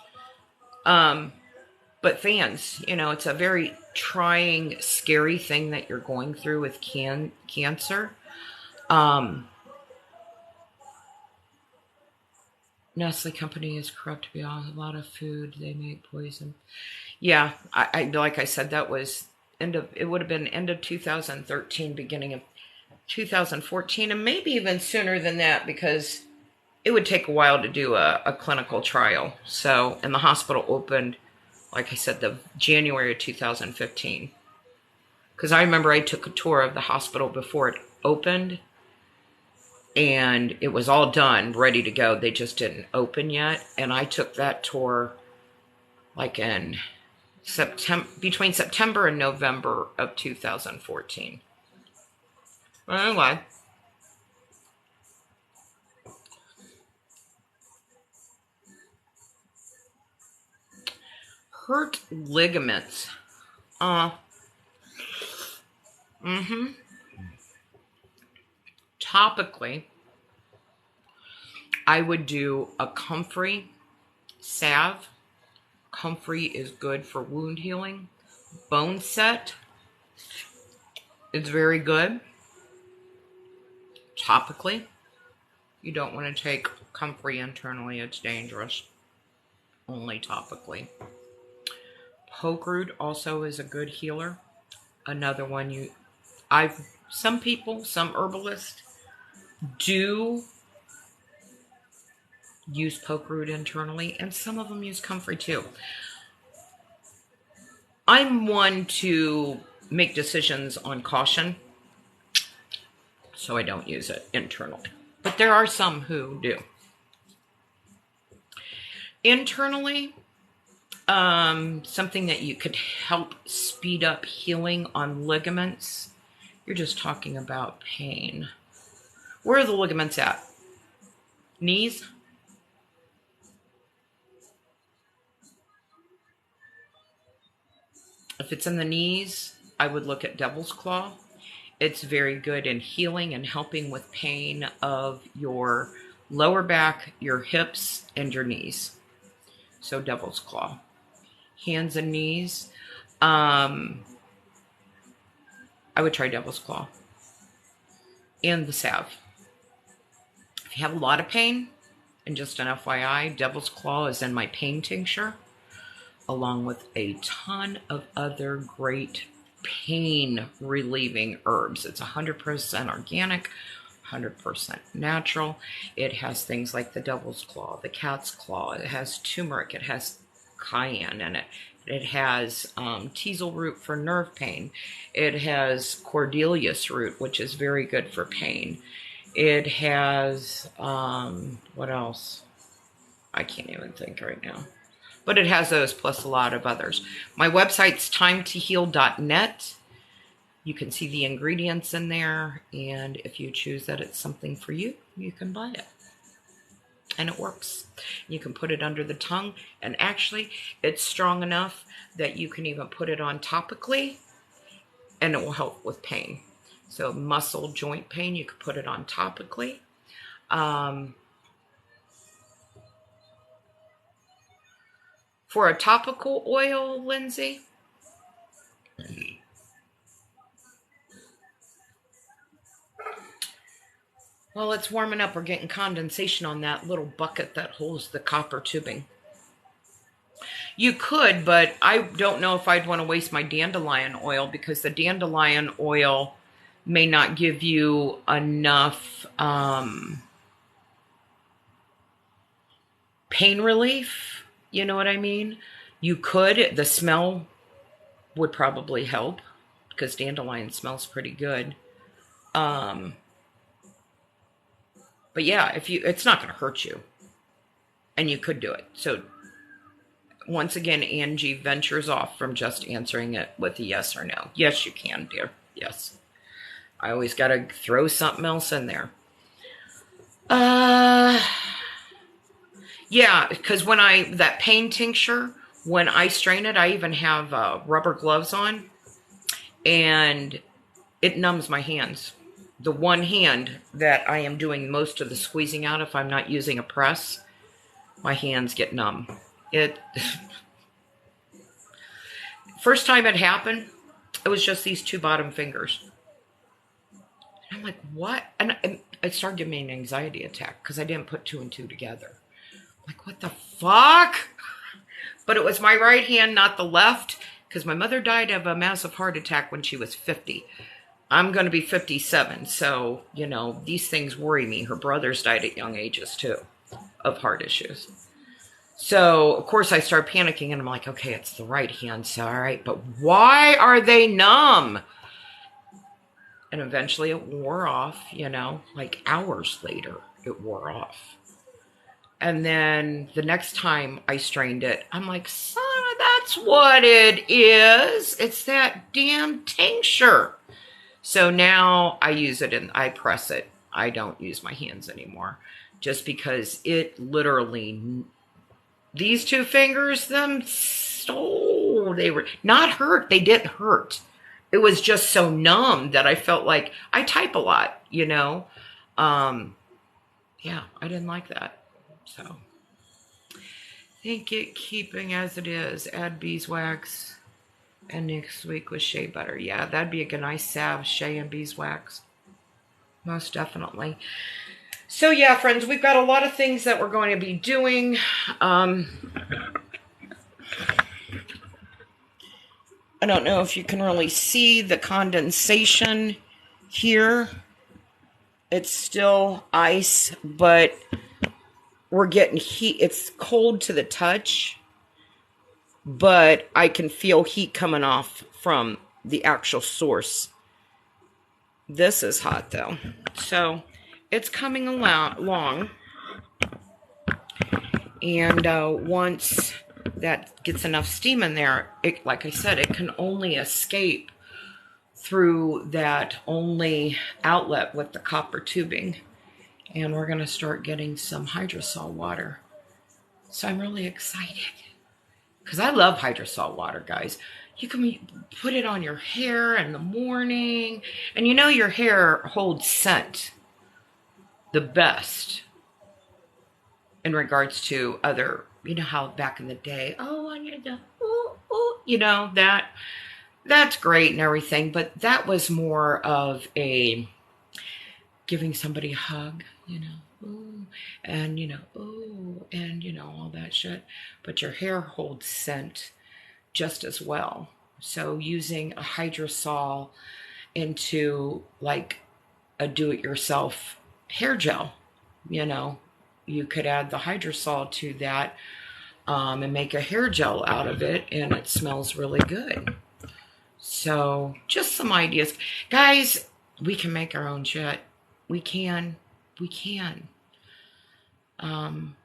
But fans, you know, it's a very trying, scary thing that you're going through with cancer. Nestle company is corrupt beyond a lot of food. They make poison. Yeah, I like I said, that was it would have been end of 2013, beginning of 2014, and maybe even sooner than that, because it would take a while to do a clinical trial. So, and the hospital opened, like I said, the January of 2015. Because I remember I took a tour of the hospital before it opened, and it was all done, ready to go. They just didn't open yet. And I took that tour like in September, between September and November of 2014. Anyway, hurt ligaments. Mm-hmm. Topically, I would do a comfrey salve. Comfrey is good for wound healing. Bone set is very good. Topically, you don't want to take comfrey internally, it's dangerous. Only topically. Poke root also is a good healer. Another one some people, some herbalists do use poke root internally, and some of them use comfrey too. I'm one to make decisions on caution, so I don't use it internally. But there are some who do. Internally, something that you could help speed up healing on ligaments. You're just talking about pain. Where are the ligaments at? Knees? If it's in the knees, I would look at devil's claw. It's very good in healing and helping with pain of your lower back, your hips, and your knees. So devil's claw. Hands and knees. I would try devil's claw. And the salve. If you have a lot of pain, and just an FYI, devil's claw is in my pain tincture, along with a ton of other great pain relieving herbs. It's 100% organic, 100% natural. It has things like the devil's claw, the cat's claw. It has turmeric. It has cayenne in it. It has teasel root for nerve pain. It has cordelius root, which is very good for pain. It has, what else? I can't even think right now. But it has those plus a lot of others. My website's timetoheal.net. You can see the ingredients in there, and if you choose that it's something for you, you can buy it. And it works. You can put it under the tongue, and actually it's strong enough that you can even put it on topically, and it will help with pain. So muscle joint pain, you could put it on topically. For a topical oil, Lindsay, well, it's warming up. We're getting condensation on that little bucket that holds the copper tubing. You could, but I don't know if I'd want to waste my dandelion oil, because the dandelion oil may not give you enough pain relief. You know what I mean? You could. The smell would probably help, because dandelion smells pretty good. But yeah, it's not going to hurt you, and you could do it. So once again, Angie ventures off from just answering it with a yes or no. Yes, you can, dear. Yes. I always got to throw something else in there. Yeah, because that pain tincture, when I strain it, I even have rubber gloves on, and it numbs my hands. The one hand that I am doing most of the squeezing out, if I'm not using a press, my hands get numb. First time it happened, it was just these two bottom fingers. And I'm like, what? And it started giving me an anxiety attack, because I didn't put two and two together. Like, what the fuck? But it was my right hand, not the left, because my mother died of a massive heart attack when she was 50. I'm going to be 57, so, you know, these things worry me. Her brothers died at young ages, too, of heart issues. So, of course, I start panicking, and I'm like, okay, it's the right hand, so all right, but why are they numb? And eventually it wore off, you know, like hours later, it wore off. And then the next time I strained it, I'm like, son, that's what it is. It's that damn tincture. So now I use it and I press it. I don't use my hands anymore. Just because it literally, these two fingers, they were not hurt. They didn't hurt. It was just so numb that I felt like I type a lot, you know. Yeah, I didn't like that. So, think it keeping as it is. Add beeswax. And next week with shea butter. Yeah, that'd be a nice salve, shea and beeswax. Most definitely. So, yeah, friends, we've got a lot of things that we're going to be doing. I don't know if you can really see the condensation here. It's still ice, but we're getting heat. It's cold to the touch, but I can feel heat coming off from the actual source. This is hot, though. So it's coming along. And once that gets enough steam in there, it, like I said, it can only escape through that only outlet with the copper tubing. And we're going to start getting some hydrosol water. So I'm really excited. Because I love hydrosol water, guys. You can put it on your hair in the morning. And you know your hair holds scent the best in regards to other, you know how back in the day, oh, I need to, ooh, ooh, you know, that's great and everything. But that was more of a giving somebody a hug, you know. Ooh, and you know, ooh, and you know, all that shit. But your hair holds scent just as well. So using a hydrosol into like a do-it-yourself hair gel, you know, you could add the hydrosol to that and make a hair gel out of it, and it smells really good. So just some ideas. Guys, we can make our own shit. We can.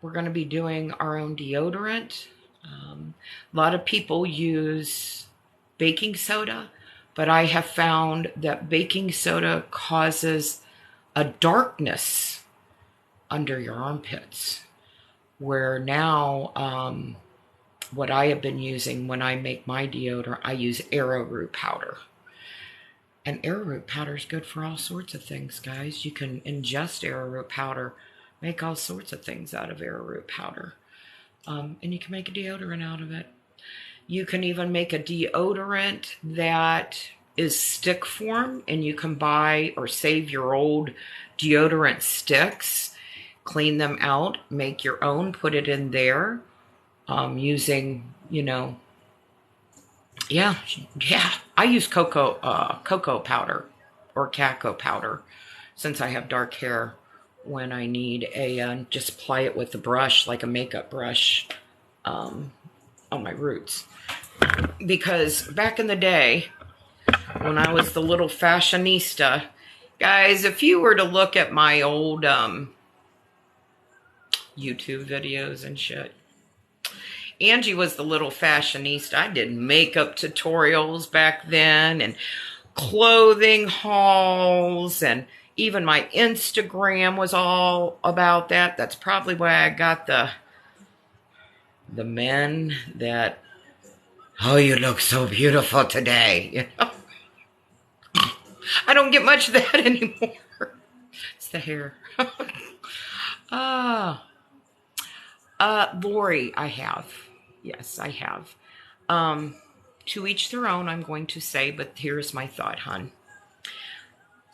We're going to be doing our own deodorant. A lot of people use baking soda, but I have found that baking soda causes a darkness under your armpits, where now what I have been using when I make my deodorant, I use arrowroot powder. And arrowroot powder is good for all sorts of things, guys. You can ingest arrowroot powder, make all sorts of things out of arrowroot powder. And you can make a deodorant out of it. You can even make a deodorant that is stick form, and you can buy or save your old deodorant sticks, clean them out, make your own, put it in there, using, you know, yeah. I use cocoa powder or cacao powder since I have dark hair. When I need just apply it with a brush, like a makeup brush, on my roots. Because back in the day, when I was the little fashionista, guys, if you were to look at my old YouTube videos and shit, Angie was the little fashionista. I did makeup tutorials back then and clothing hauls, and even my Instagram was all about that. That's probably why I got the men that, oh, you look so beautiful today. You know? I don't get much of that anymore. It's the hair. Lori, I have. Yes, I have. To each their own, I'm going to say, but here's my thought, hon.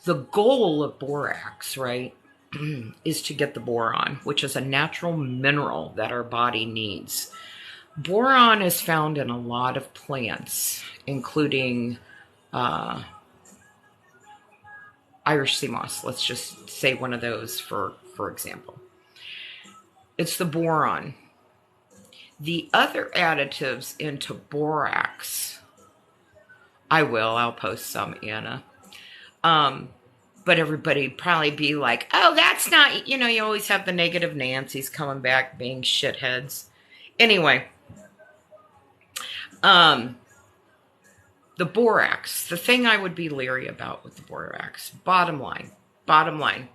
The goal of borax, right? is to get the boron, which is a natural mineral that our body needs. Boron is found in a lot of plants, including Irish sea moss. Let's just say one of those for example. It's the boron. The other additives into borax, I'll post some, Anna. But everybody probably be like, oh, that's not, you always have the negative Nancy's coming back being shitheads. Anyway, the borax, the thing I would be leery about with the borax, bottom line,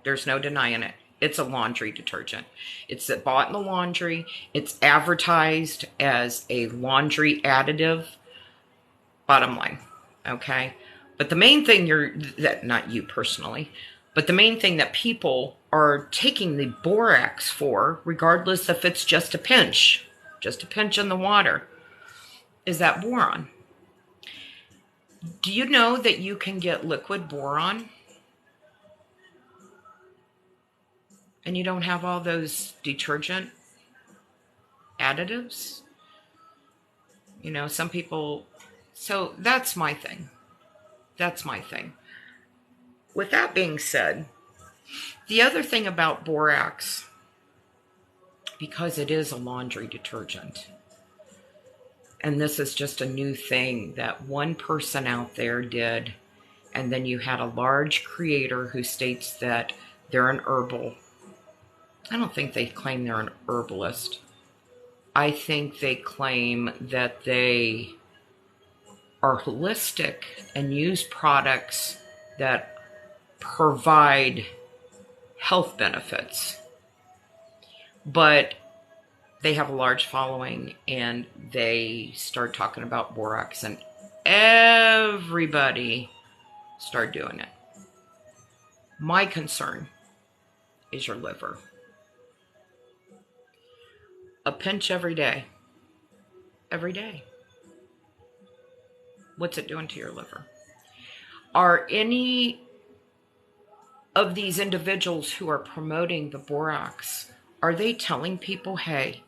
there's no denying it. It's a laundry detergent. It's bought in the laundry. It's advertised as a laundry additive. Bottom line, okay? But the main thing not you personally, but the main thing that people are taking the borax for, regardless if it's just a pinch in the water, is that boron. Do you know that you can get liquid boron? And you don't have all those detergent additives? Some people, so that's my thing. With that being said, the other thing about borax, because it is a laundry detergent, and this is just a new thing that one person out there did, and then you had a large creator who states that they're an herbal. I don't think they claim they're an herbalist. I think they claim that they are holistic and use products that provide health benefits. But they have a large following and they start talking about borax and everybody start doing it. My concern is your liver. A pinch every day. Every day. What's it doing to your liver? Are any of these individuals who are promoting the borax, are they telling people, hey,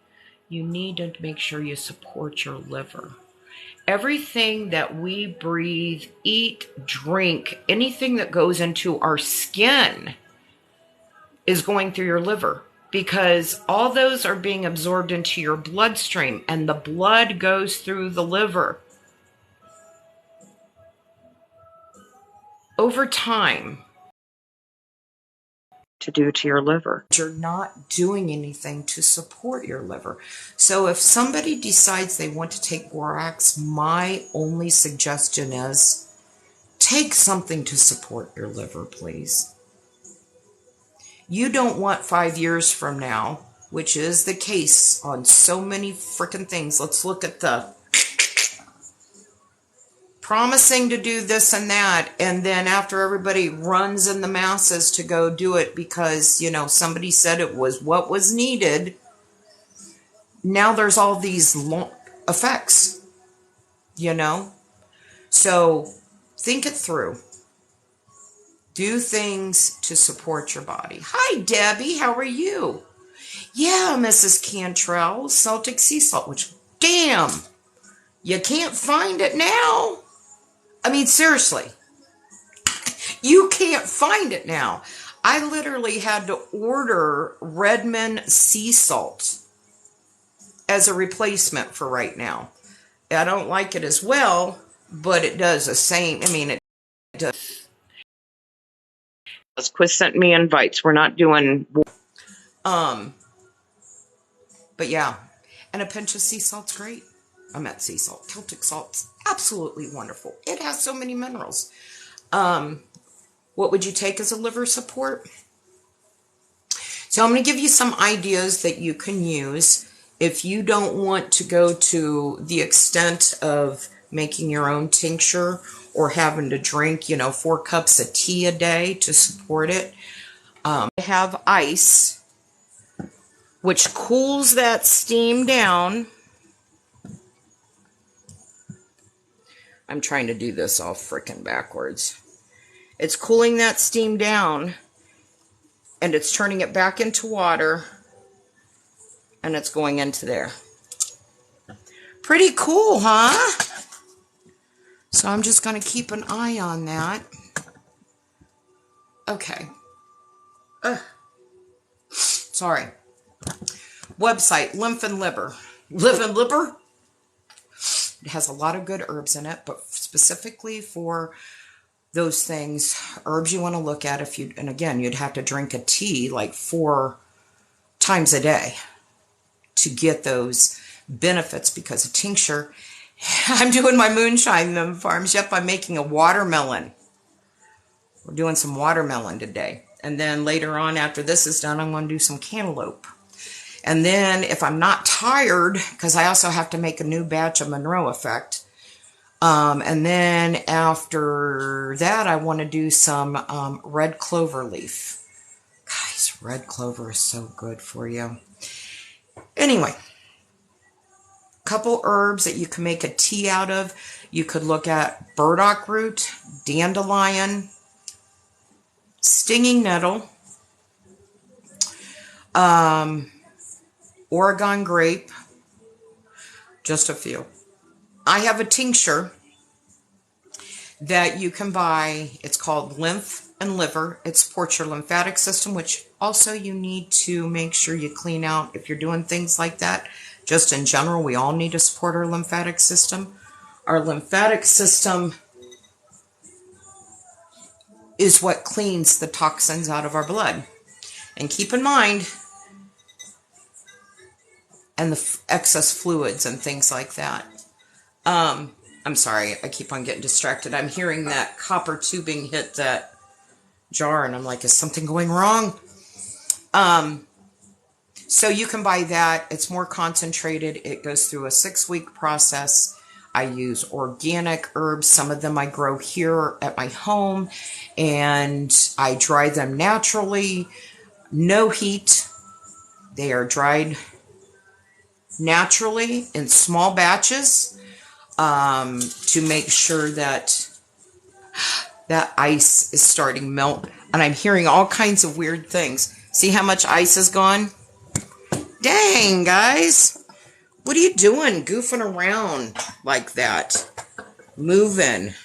you need to make sure you support your liver? Everything that we breathe, eat, drink, anything that goes into our skin is going through your liver, because all those are being absorbed into your bloodstream, and the blood goes through the liver. Over time, to do to your liver. You're not doing anything to support your liver. So if somebody decides they want to take borax, my only suggestion is take something to support your liver, please. You don't want 5 years from now, which is the case on so many freaking things. Let's look at the promising to do this and that, and then after everybody runs in the masses to go do it because, somebody said it was what was needed, now there's all these effects, So think it through. Do things to support your body. Hi, Debbie. How are you? Yeah, Mrs. Cantrell, Celtic sea salt, which, damn, you can't find it now. I mean, seriously, you can't find it now. I literally had to order Redmond sea salt as a replacement for right now. I don't like it as well, but it does the same. It does. Quit sent me invites. We're not doing. But yeah, and a pinch of sea salt's great. I'm at sea salt. Celtic salt's absolutely wonderful. It has so many minerals. What would you take as a liver support? So I'm going to give you some ideas that you can use if you don't want to go to the extent of making your own tincture or having to drink, 4 cups of tea a day to support it. Have ice, which cools that steam down. I'm trying to do this all frickin' backwards. It's cooling that steam down, and it's turning it back into water, and it's going into there. Pretty cool, huh? So I'm just going to keep an eye on that. Okay. Sorry. Website, Lymph and Liver. Lymph and Liver? It has a lot of good herbs in it, but specifically for those things, herbs you want to look at if you, and again, you'd have to drink a tea like 4 times a day to get those benefits, because a tincture, I'm doing my moonshine farms. Yep, I'm making a watermelon. We're doing some watermelon today. And then later on, after this is done, I'm going to do some cantaloupe. And then if I'm not tired, because I also have to make a new batch of Monroe Effect. And then after that, I want to do some red clover leaf. Guys, red clover is so good for you. Anyway, a couple herbs that you can make a tea out of. You could look at burdock root, dandelion, stinging nettle, Oregon grape, just a few. I have a tincture that you can buy. It's called Lymph and Liver. It supports your lymphatic system, which also you need to make sure you clean out if you're doing things like that. Just in general, we all need to support our lymphatic system. Our lymphatic system is what cleans the toxins out of our blood. And keep in mind, and the excess fluids and things like that. I'm sorry, I keep on getting distracted. I'm hearing that copper tubing hit that jar, and I'm like, is something going wrong? So you can buy that. It's more concentrated. It goes through a 6-week process. I use organic herbs. Some of them I grow here at my home, and I dry them naturally. No heat. They are dried naturally in small batches to make sure that that ice is starting to melt. And I'm hearing all kinds of weird things. See how much ice is gone? Dang, guys. What are you doing? Goofing around like that. Moving.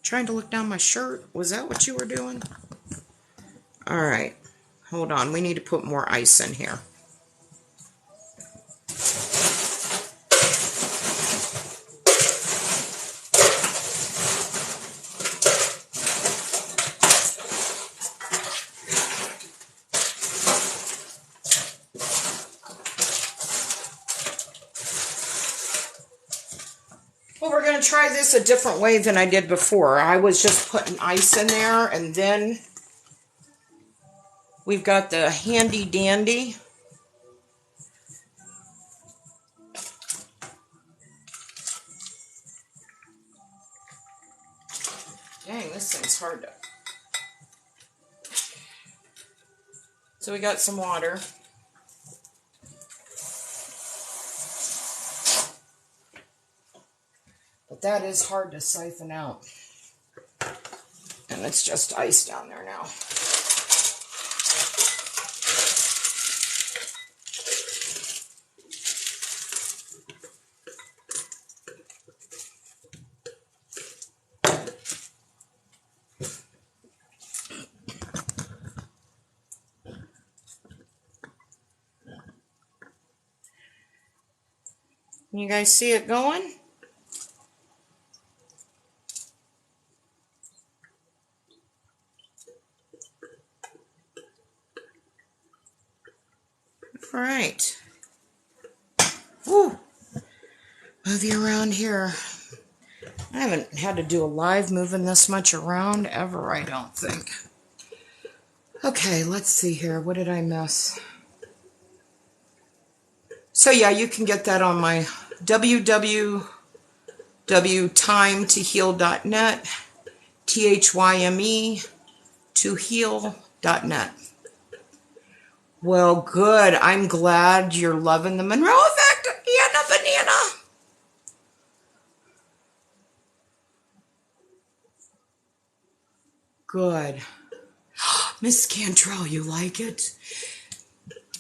Trying to look down my shirt. Was that what you were doing? All right. Hold on. We need to put more ice in here. Well, we're going to try this a different way than I did before. I was just putting ice in there, and then we've got the handy dandy. Dang, this thing's hard to... So we got some water. But that is hard to siphon out. And it's just ice down there now. You guys see it going? All right. Woo. Move you around here. I haven't had to do a live moving this much around ever, I don't think. Okay, let's see here. What did I miss? So yeah, you can get that on my www.timetoheal.net, THYME to heal.net. Well, good. I'm glad you're loving the Monroe Effect. Banana, banana. Good. Miss Cantrell, you like it?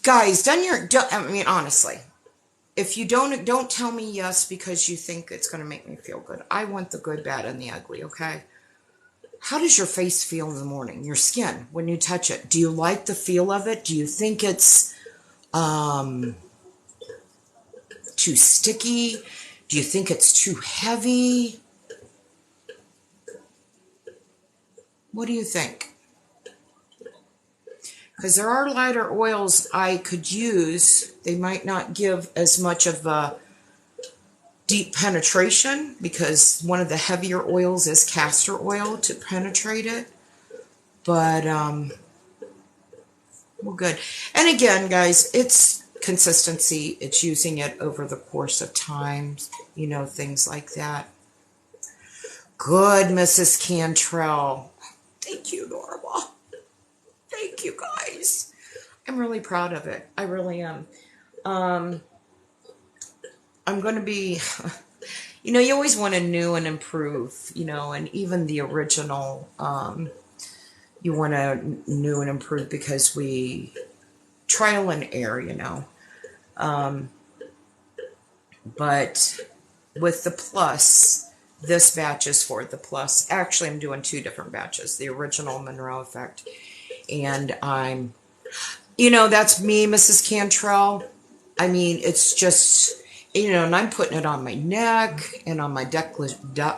Guys, I mean, honestly, if you don't tell me yes because you think it's going to make me feel good. I want the good, bad, and the ugly, okay? How does your face feel in the morning? Your skin, when you touch it? Do you like the feel of it? Do you think it's too sticky? Do you think it's too heavy? What do you think? Because there are lighter oils I could use. They might not give as much of a deep penetration because one of the heavier oils is castor oil to penetrate it. But, well, good. And again, guys, it's consistency. It's using it over the course of time, you know, things like that. Good, Mrs. Cantrell. Thank you, Norma. Thank you, guys. I'm really proud of it. I really am. I'm going to be, you know, you always want to new and improve, you know, and even the original, you want to new and improve because we trial and error, you know. But with the plus, this batch is for the plus. Actually, I'm doing 2 different batches, the original Monroe Effect. And I'm, you know, that's me, Mrs. Cantrell. I mean, it's just, you know, and I'm putting it on my neck and on my décolleté,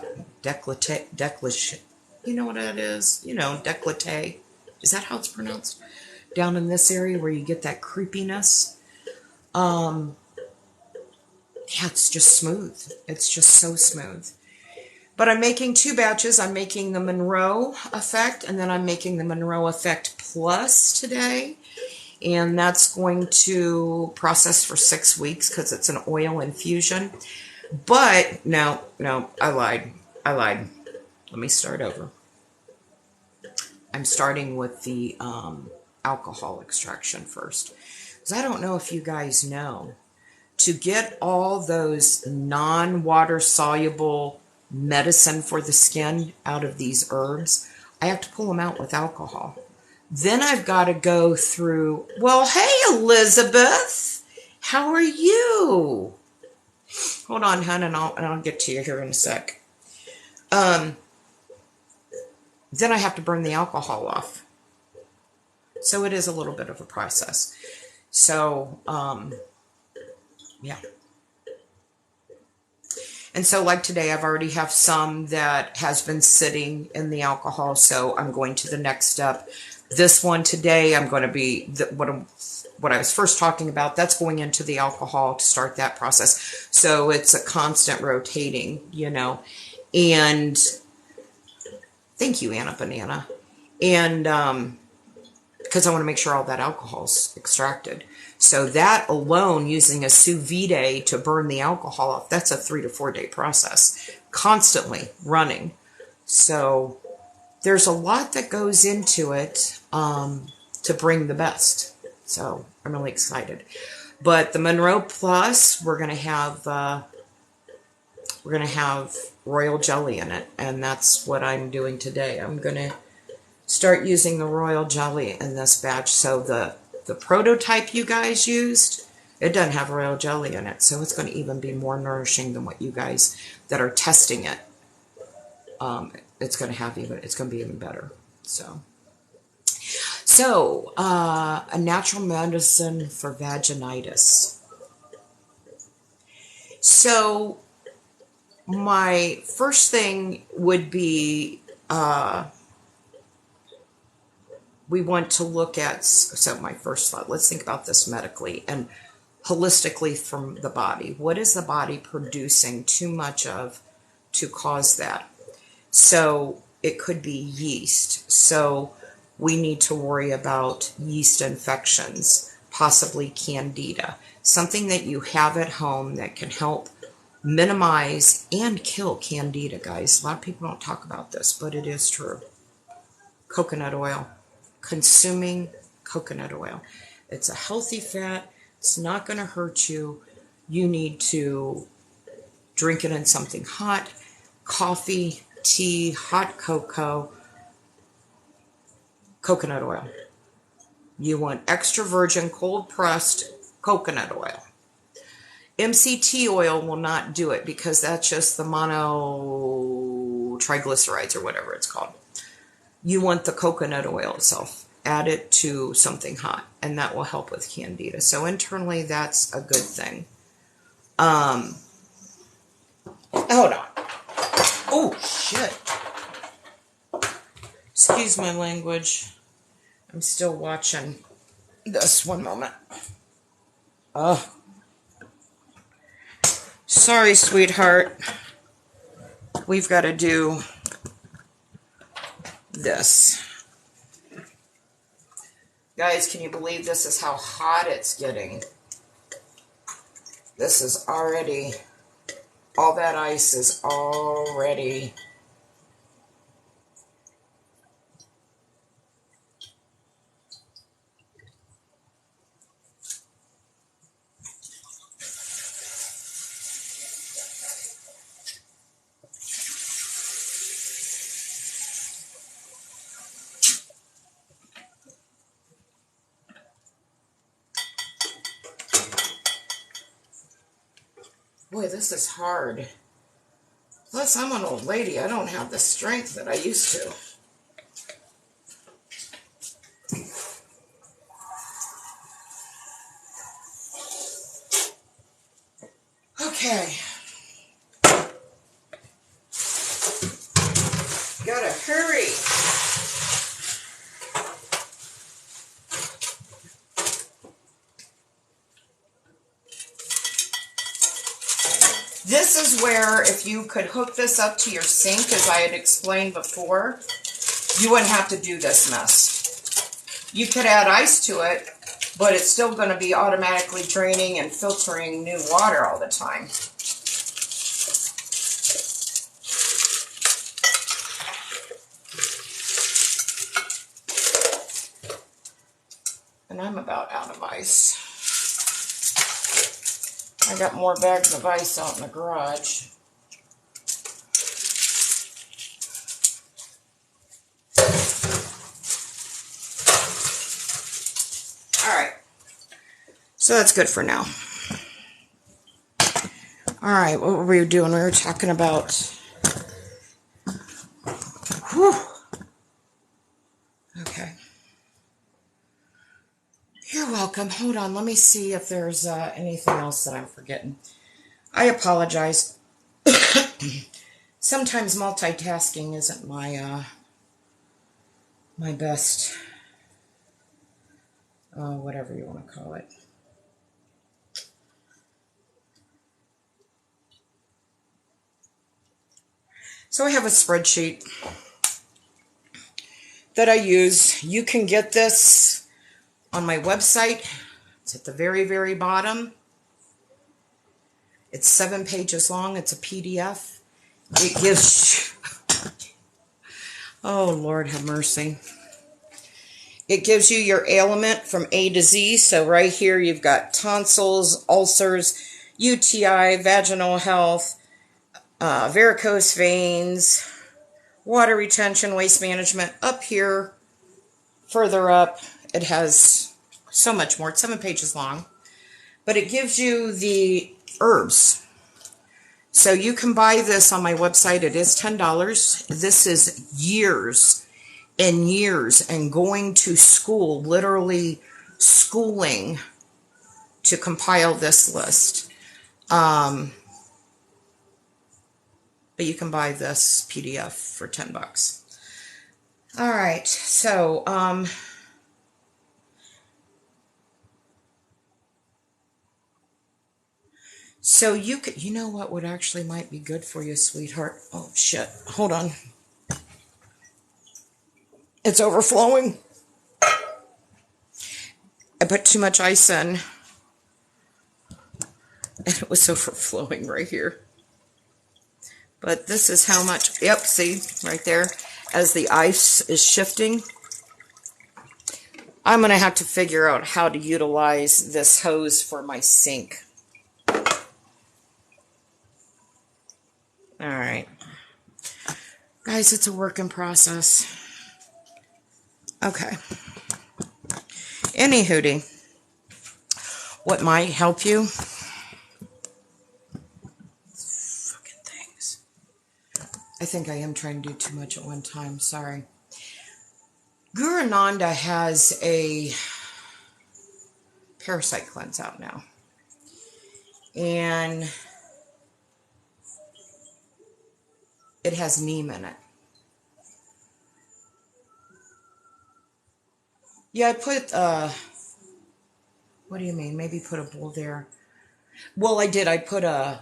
you know what that is? You know, décolleté. Is that how it's pronounced? Down in this area where you get that creepiness. Yeah, it's just smooth. It's just so smooth. But I'm making 2 batches. I'm making the Monroe Effect, and then I'm making the Monroe Effect Plus today. And that's going to process for 6 weeks because it's an oil infusion. But, no, I lied. Let me start over. I'm starting with the alcohol extraction first. Because I don't know if you guys know, to get all those non-water soluble medicine for the skin out of these herbs, I have to pull them out with alcohol. Then I've got to go through, well, hey, Elizabeth, how are you? Hold on, hon, and I'll get to you here in a sec. Then I have to burn the alcohol off. So it is a little bit of a process. So, yeah. And so like today, I've already have some that has been sitting in the alcohol. So I'm going to the next step. This one today, I'm going to be, what I was first talking about, that's going into the alcohol to start that process. So it's a constant rotating, you know. And thank you, Anna Banana. And because I want to make sure all that alcohol's extracted. So that alone, using a sous vide to burn the alcohol off, that's a 3 to 4 day process, constantly running. So there's a lot that goes into it to bring the best. So I'm really excited. But the Monroe Plus, we're gonna have royal jelly in it, and that's what I'm doing today. I'm gonna start using the royal jelly in this batch. So the prototype you guys used, it doesn't have royal jelly in it, so it's going to even be more nourishing than what you guys that are testing it. It's going to be even better. So a natural medicine for vaginitis. So my first thing would be we want to look at, so my first thought, let's think about this medically and holistically from the body. What is the body producing too much of to cause that? So it could be yeast. So we need to worry about yeast infections, possibly candida, something that you have at home that can help minimize and kill candida, guys. A lot of people don't talk about this, but it is true. Coconut oil. Consuming coconut oil. It's a healthy fat. It's not going to hurt you. You need to drink it in something hot. Coffee, tea, hot cocoa. coconut oil. You want extra virgin cold pressed coconut oil. MCT oil will not do it because that's just the mono triglycerides or whatever it's called. You want the coconut oil itself. Add it to something hot, and that will help with candida. So internally, that's a good thing. Hold on. Oh, shit. Excuse my language. I'm still watching this. One moment. Oh. Sorry, sweetheart. We've got to do this. Guys, can you believe this is how hot it's getting? This is already, all that ice is already. Boy, this is hard. Plus, I'm an old lady. I don't have the strength that I used to. Okay. Gotta hurry. This is where, if you could hook this up to your sink, as I had explained before, you wouldn't have to do this mess. You could add ice to it, but it's still going to be automatically draining and filtering new water all the time. And I'm about out of ice. I got more bags of ice out in the garage. All right. So that's good for now. All right, what were we doing? We were talking about... Whew. Okay. You're welcome. Hold on. Let me see if there's anything else that I'm forgetting. I apologize. Sometimes multitasking isn't my my best, whatever you want to call it. So I have a spreadsheet that I use. You can get this on my website. It's at the very, very bottom. It's 7 pages long. It's a PDF. It gives... Oh, Lord have mercy. It gives you your ailment from A to Z. So right here you've got tonsils, ulcers, UTI, vaginal health, varicose veins, water retention, waste management. Up here, further up, it has so much more. It's 7 pages long. But it gives you the herbs. So you can buy this on my website. It is $10. This is years and years and going to school, literally schooling to compile this list. But you can buy this PDF for $10. All right, so so you know what would actually might be good for you, sweetheart? Oh shit! Hold on, it's overflowing. I put too much ice in, and it was overflowing right here. But this is how much, yep, see, right there, as the ice is shifting. I'm going to have to figure out how to utilize this hose for my sink. All right. Guys, it's a work in process. Okay. Any hootie. What might help you? Fucking things. I think I am trying to do too much at one time. Sorry. Guru Nanda has a parasite cleanse out now. And it has neem in it. Yeah, I put, what do you mean? Maybe put a bowl there. Well, I did. I put a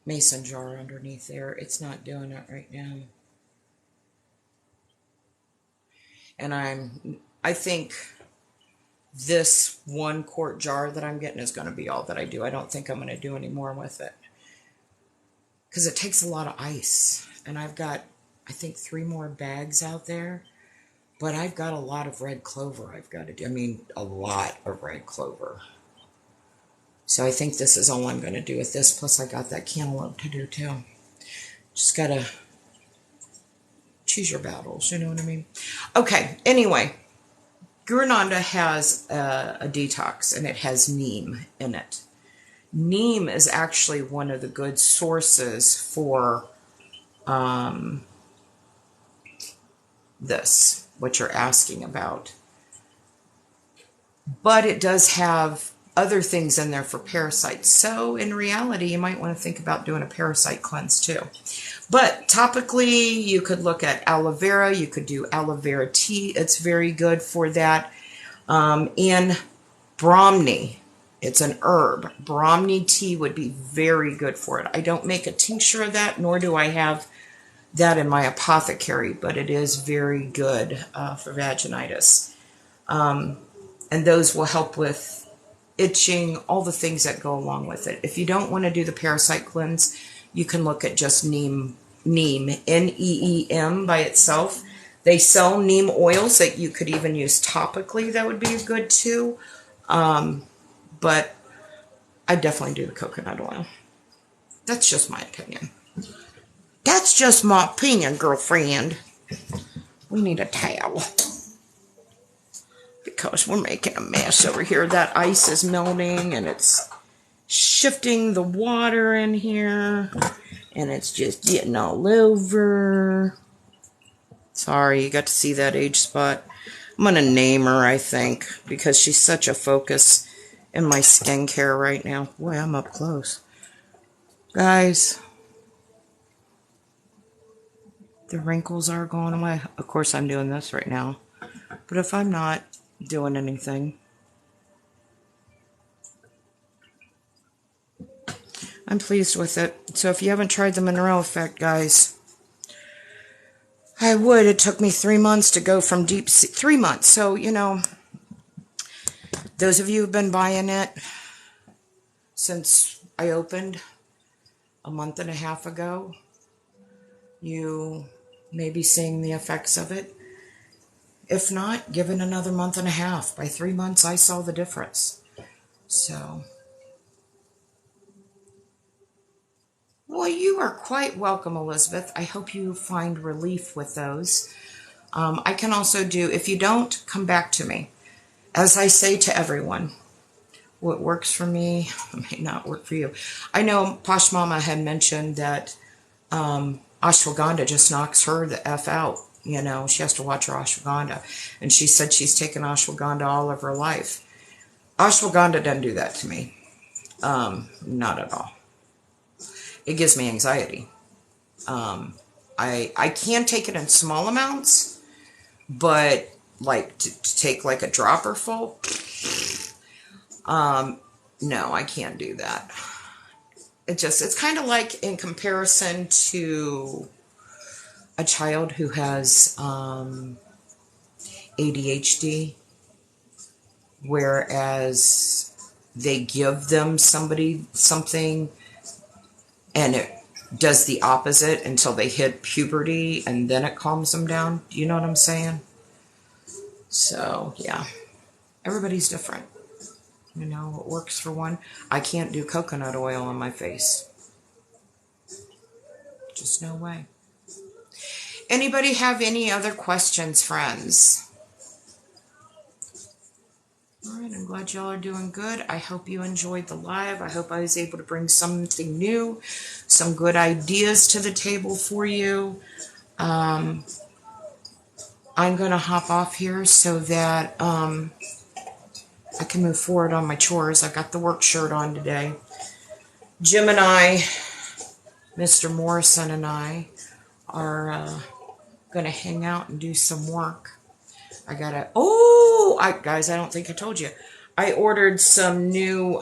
mason jar underneath there. It's not doing it right now. And I think this 1 quart jar that I'm getting is going to be all that I do. I don't think I'm going to do any more with it. Because it takes a lot of ice. And I've got, I think, 3 more bags out there. But I've got a lot of red clover I've got to do. I mean, a lot of red clover. So I think this is all I'm going to do with this. Plus I got that cantaloupe to do too. Just got to choose your battles, you know what I mean? Okay, anyway. Guru Nanda has a detox, and it has neem in it. Neem is actually one of the good sources for this, what you're asking about. But it does have other things in there for parasites. So in reality, you might want to think about doing a parasite cleanse too. But topically, you could look at aloe vera. You could do aloe vera tea. It's very good for that. And Brahmi, it's an herb. Brahmi tea would be very good for it. I don't make a tincture of that, nor do I have that in my apothecary, but it is very good for vaginitis. And those will help with itching, all the things that go along with it. If you don't want to do the parasite cleanse, you can look at just neem, N-E-E-M by itself. They sell neem oils that you could even use topically. That would be good too. But I definitely do the coconut oil. That's just my opinion. That's just my opinion, girlfriend. We need a towel. Because we're making a mess over here. That ice is melting and it's shifting the water in here. And it's just getting all over. Sorry, you got to see that age spot. I'm going to name her, I think, because she's such a focus in my skincare right now. Boy, I'm up close. Guys, the wrinkles are going away. Of course, I'm doing this right now. But if I'm not doing anything, I'm pleased with it. So if you haven't tried the Monroe Effect, guys, I would. It took me 3 months to go from deep sea. 3 months. So, you know, those of you who've been buying it since I opened a month and a half ago, you may be seeing the effects of it. If not, give it another month and a half. By 3 months, I saw the difference. So, well, you are quite welcome, Elizabeth. I hope you find relief with those. I can also do, if you don't, come back to me. As I say to everyone, what works for me may not work for you. I know Posh Mama had mentioned that ashwagandha just knocks her the F out. You know, she has to watch her ashwagandha. And she said she's taken ashwagandha all of her life. Ashwagandha doesn't do that to me. Not at all. It gives me anxiety. I can take it in small amounts, but like to take like a dropper full, no, I can't do that. It's kind of like in comparison to a child who has ADHD, whereas they give them something and it does the opposite until they hit puberty and then it calms them down. Do you know what I'm saying? So, yeah. Everybody's different. You know, what works for one. I can't do coconut oil on my face. Just no way. Anybody have any other questions, friends? All right, I'm glad y'all are doing good. I hope you enjoyed the live. I hope I was able to bring something new, some good ideas to the table for you. I'm going to hop off here so that I can move forward on my chores. I got the work shirt on today. Jim and I, Mr. Morrison and I, are going to hang out and do some work. I gotta, guys, I don't think I told you. I ordered some new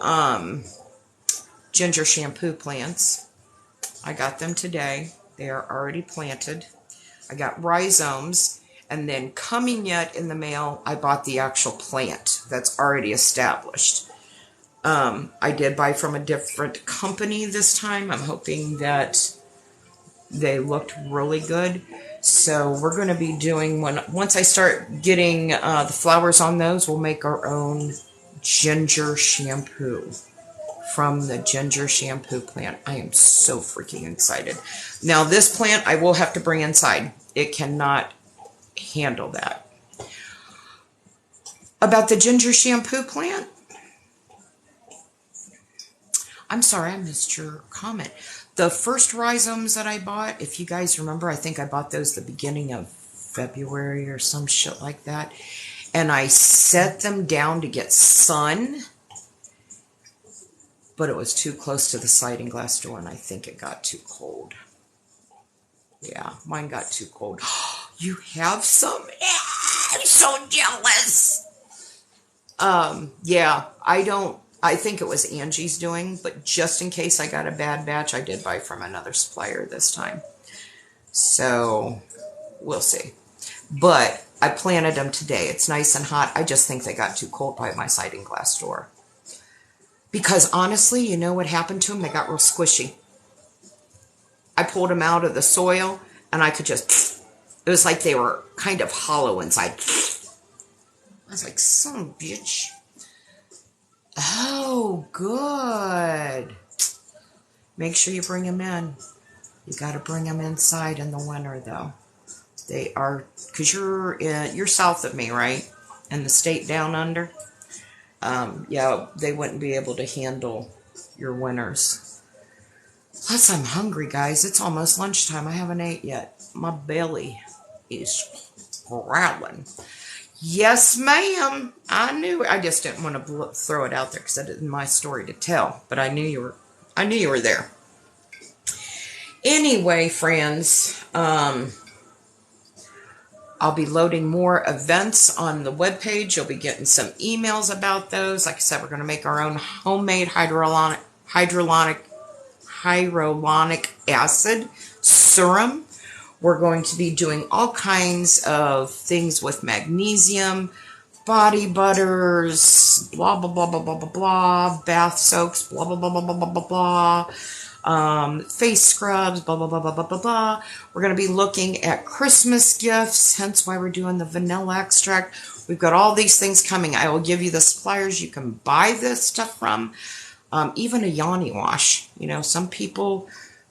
ginger shampoo plants. I got them today. They are already planted. I got rhizomes, and then coming yet in the mail, I bought the actual plant that's already established. I did buy from a different company this time. I'm hoping that they looked really good. So we're going to be doing, once I start getting the flowers on those, we'll make our own ginger shampoo from the ginger shampoo plant. I am so freaking excited. Now this plant I will have to bring inside. It cannot handle that. About the ginger shampoo plant, I'm sorry, I missed your comment. The first rhizomes that I bought, if you guys remember, I think I bought those the beginning of February or some shit like that. And I set them down to get sun, but it was too close to the sliding glass door and I think it got too cold. Yeah, mine got too cold. You have some? I'm so jealous. Yeah, I think it was Angie's doing, but just in case I got a bad batch, I did buy from another supplier this time. So, we'll see. But I planted them today. It's nice and hot. I just think they got too cold by my sliding glass door. Because honestly, you know what happened to them? They got real squishy. I pulled them out of the soil, and I could just... It was like they were kind of hollow inside. I was like, son of a bitch. Oh, good. Make sure you bring them in. You got to bring them inside in the winter, though. They are, because you're south of me, right? In the state down under. Yeah, they wouldn't be able to handle your winters. Plus, I'm hungry, guys. It's almost lunchtime. I haven't ate yet. My belly is growling. Yes, ma'am. I knew it. I just didn't want to throw it out there because that isn't my story to tell. But I knew you were there. Anyway, friends, I'll be loading more events on the webpage. You'll be getting some emails about those. Like I said, we're going to make our own homemade hyaluronic acid serum. We're going to be doing all kinds of things with magnesium, body butters, blah, blah, blah, blah, blah, blah, blah, bath soaks, blah, blah, blah, blah, blah, blah, blah, blah, face scrubs, blah, blah, blah, blah, blah, blah, blah. We're going to be looking at Christmas gifts, hence why we're doing the vanilla extract. We've got all these things coming. I will give you the suppliers you can buy this stuff from, even a yoni wash. You know, some people,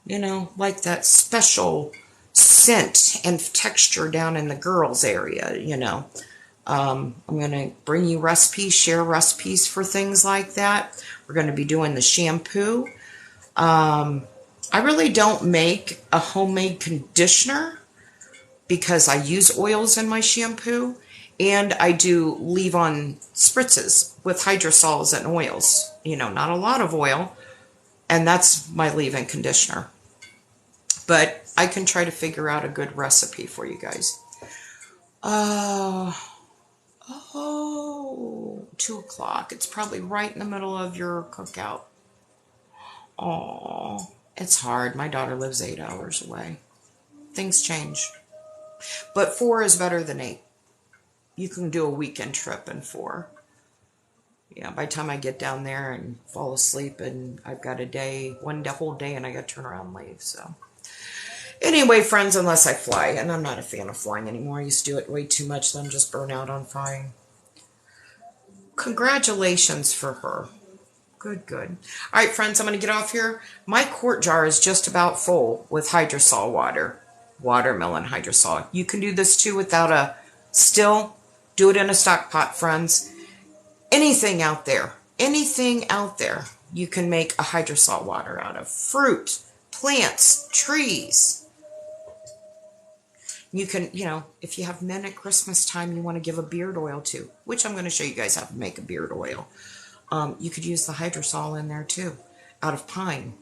like that special scent and texture down in the girls area, I'm going to bring you recipes, share recipes for things like that. We're going to be doing the shampoo. I really don't make a homemade conditioner because I use oils in my shampoo, and I do leave-on spritzes with hydrosols and oils. Not a lot of oil, and that's my leave-in conditioner. But I can try to figure out a good recipe for you guys. 2 o'clock. It's probably right in the middle of your cookout. Oh, it's hard. My daughter lives 8 hours away. Things change. But 4 is better than 8. You can do a weekend trip in 4. Yeah, by the time I get down there and fall asleep and I've got one whole day and I got to turn around and leave, so... Anyway, friends, unless I fly, and I'm not a fan of flying anymore. I used to do it way too much, then just burn out on flying. Congratulations for her. Good, good. All right, friends, I'm going to get off here. My quart jar is just about full with hydrosol water. watermelon hydrosol. You can do this too without a still. Do it in a stock pot, friends. Anything out there, you can make a hydrosol water out of. Fruit, plants, trees. You can, if you have men at Christmas time you want to give a beard oil to, which I'm going to show you guys how to make a beard oil. You could use the hydrosol in there too, out of pine.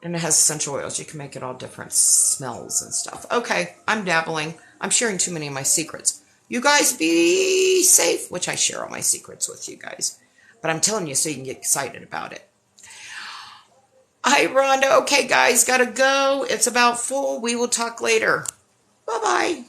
And it has essential oils. You can make it all different smells and stuff. Okay, I'm dabbling. I'm sharing too many of my secrets. You guys be safe, which I share all my secrets with you guys. But I'm telling you so you can get excited about it. Hi, Rhonda. Okay, guys, gotta go. It's about full. We will talk later. Bye-bye.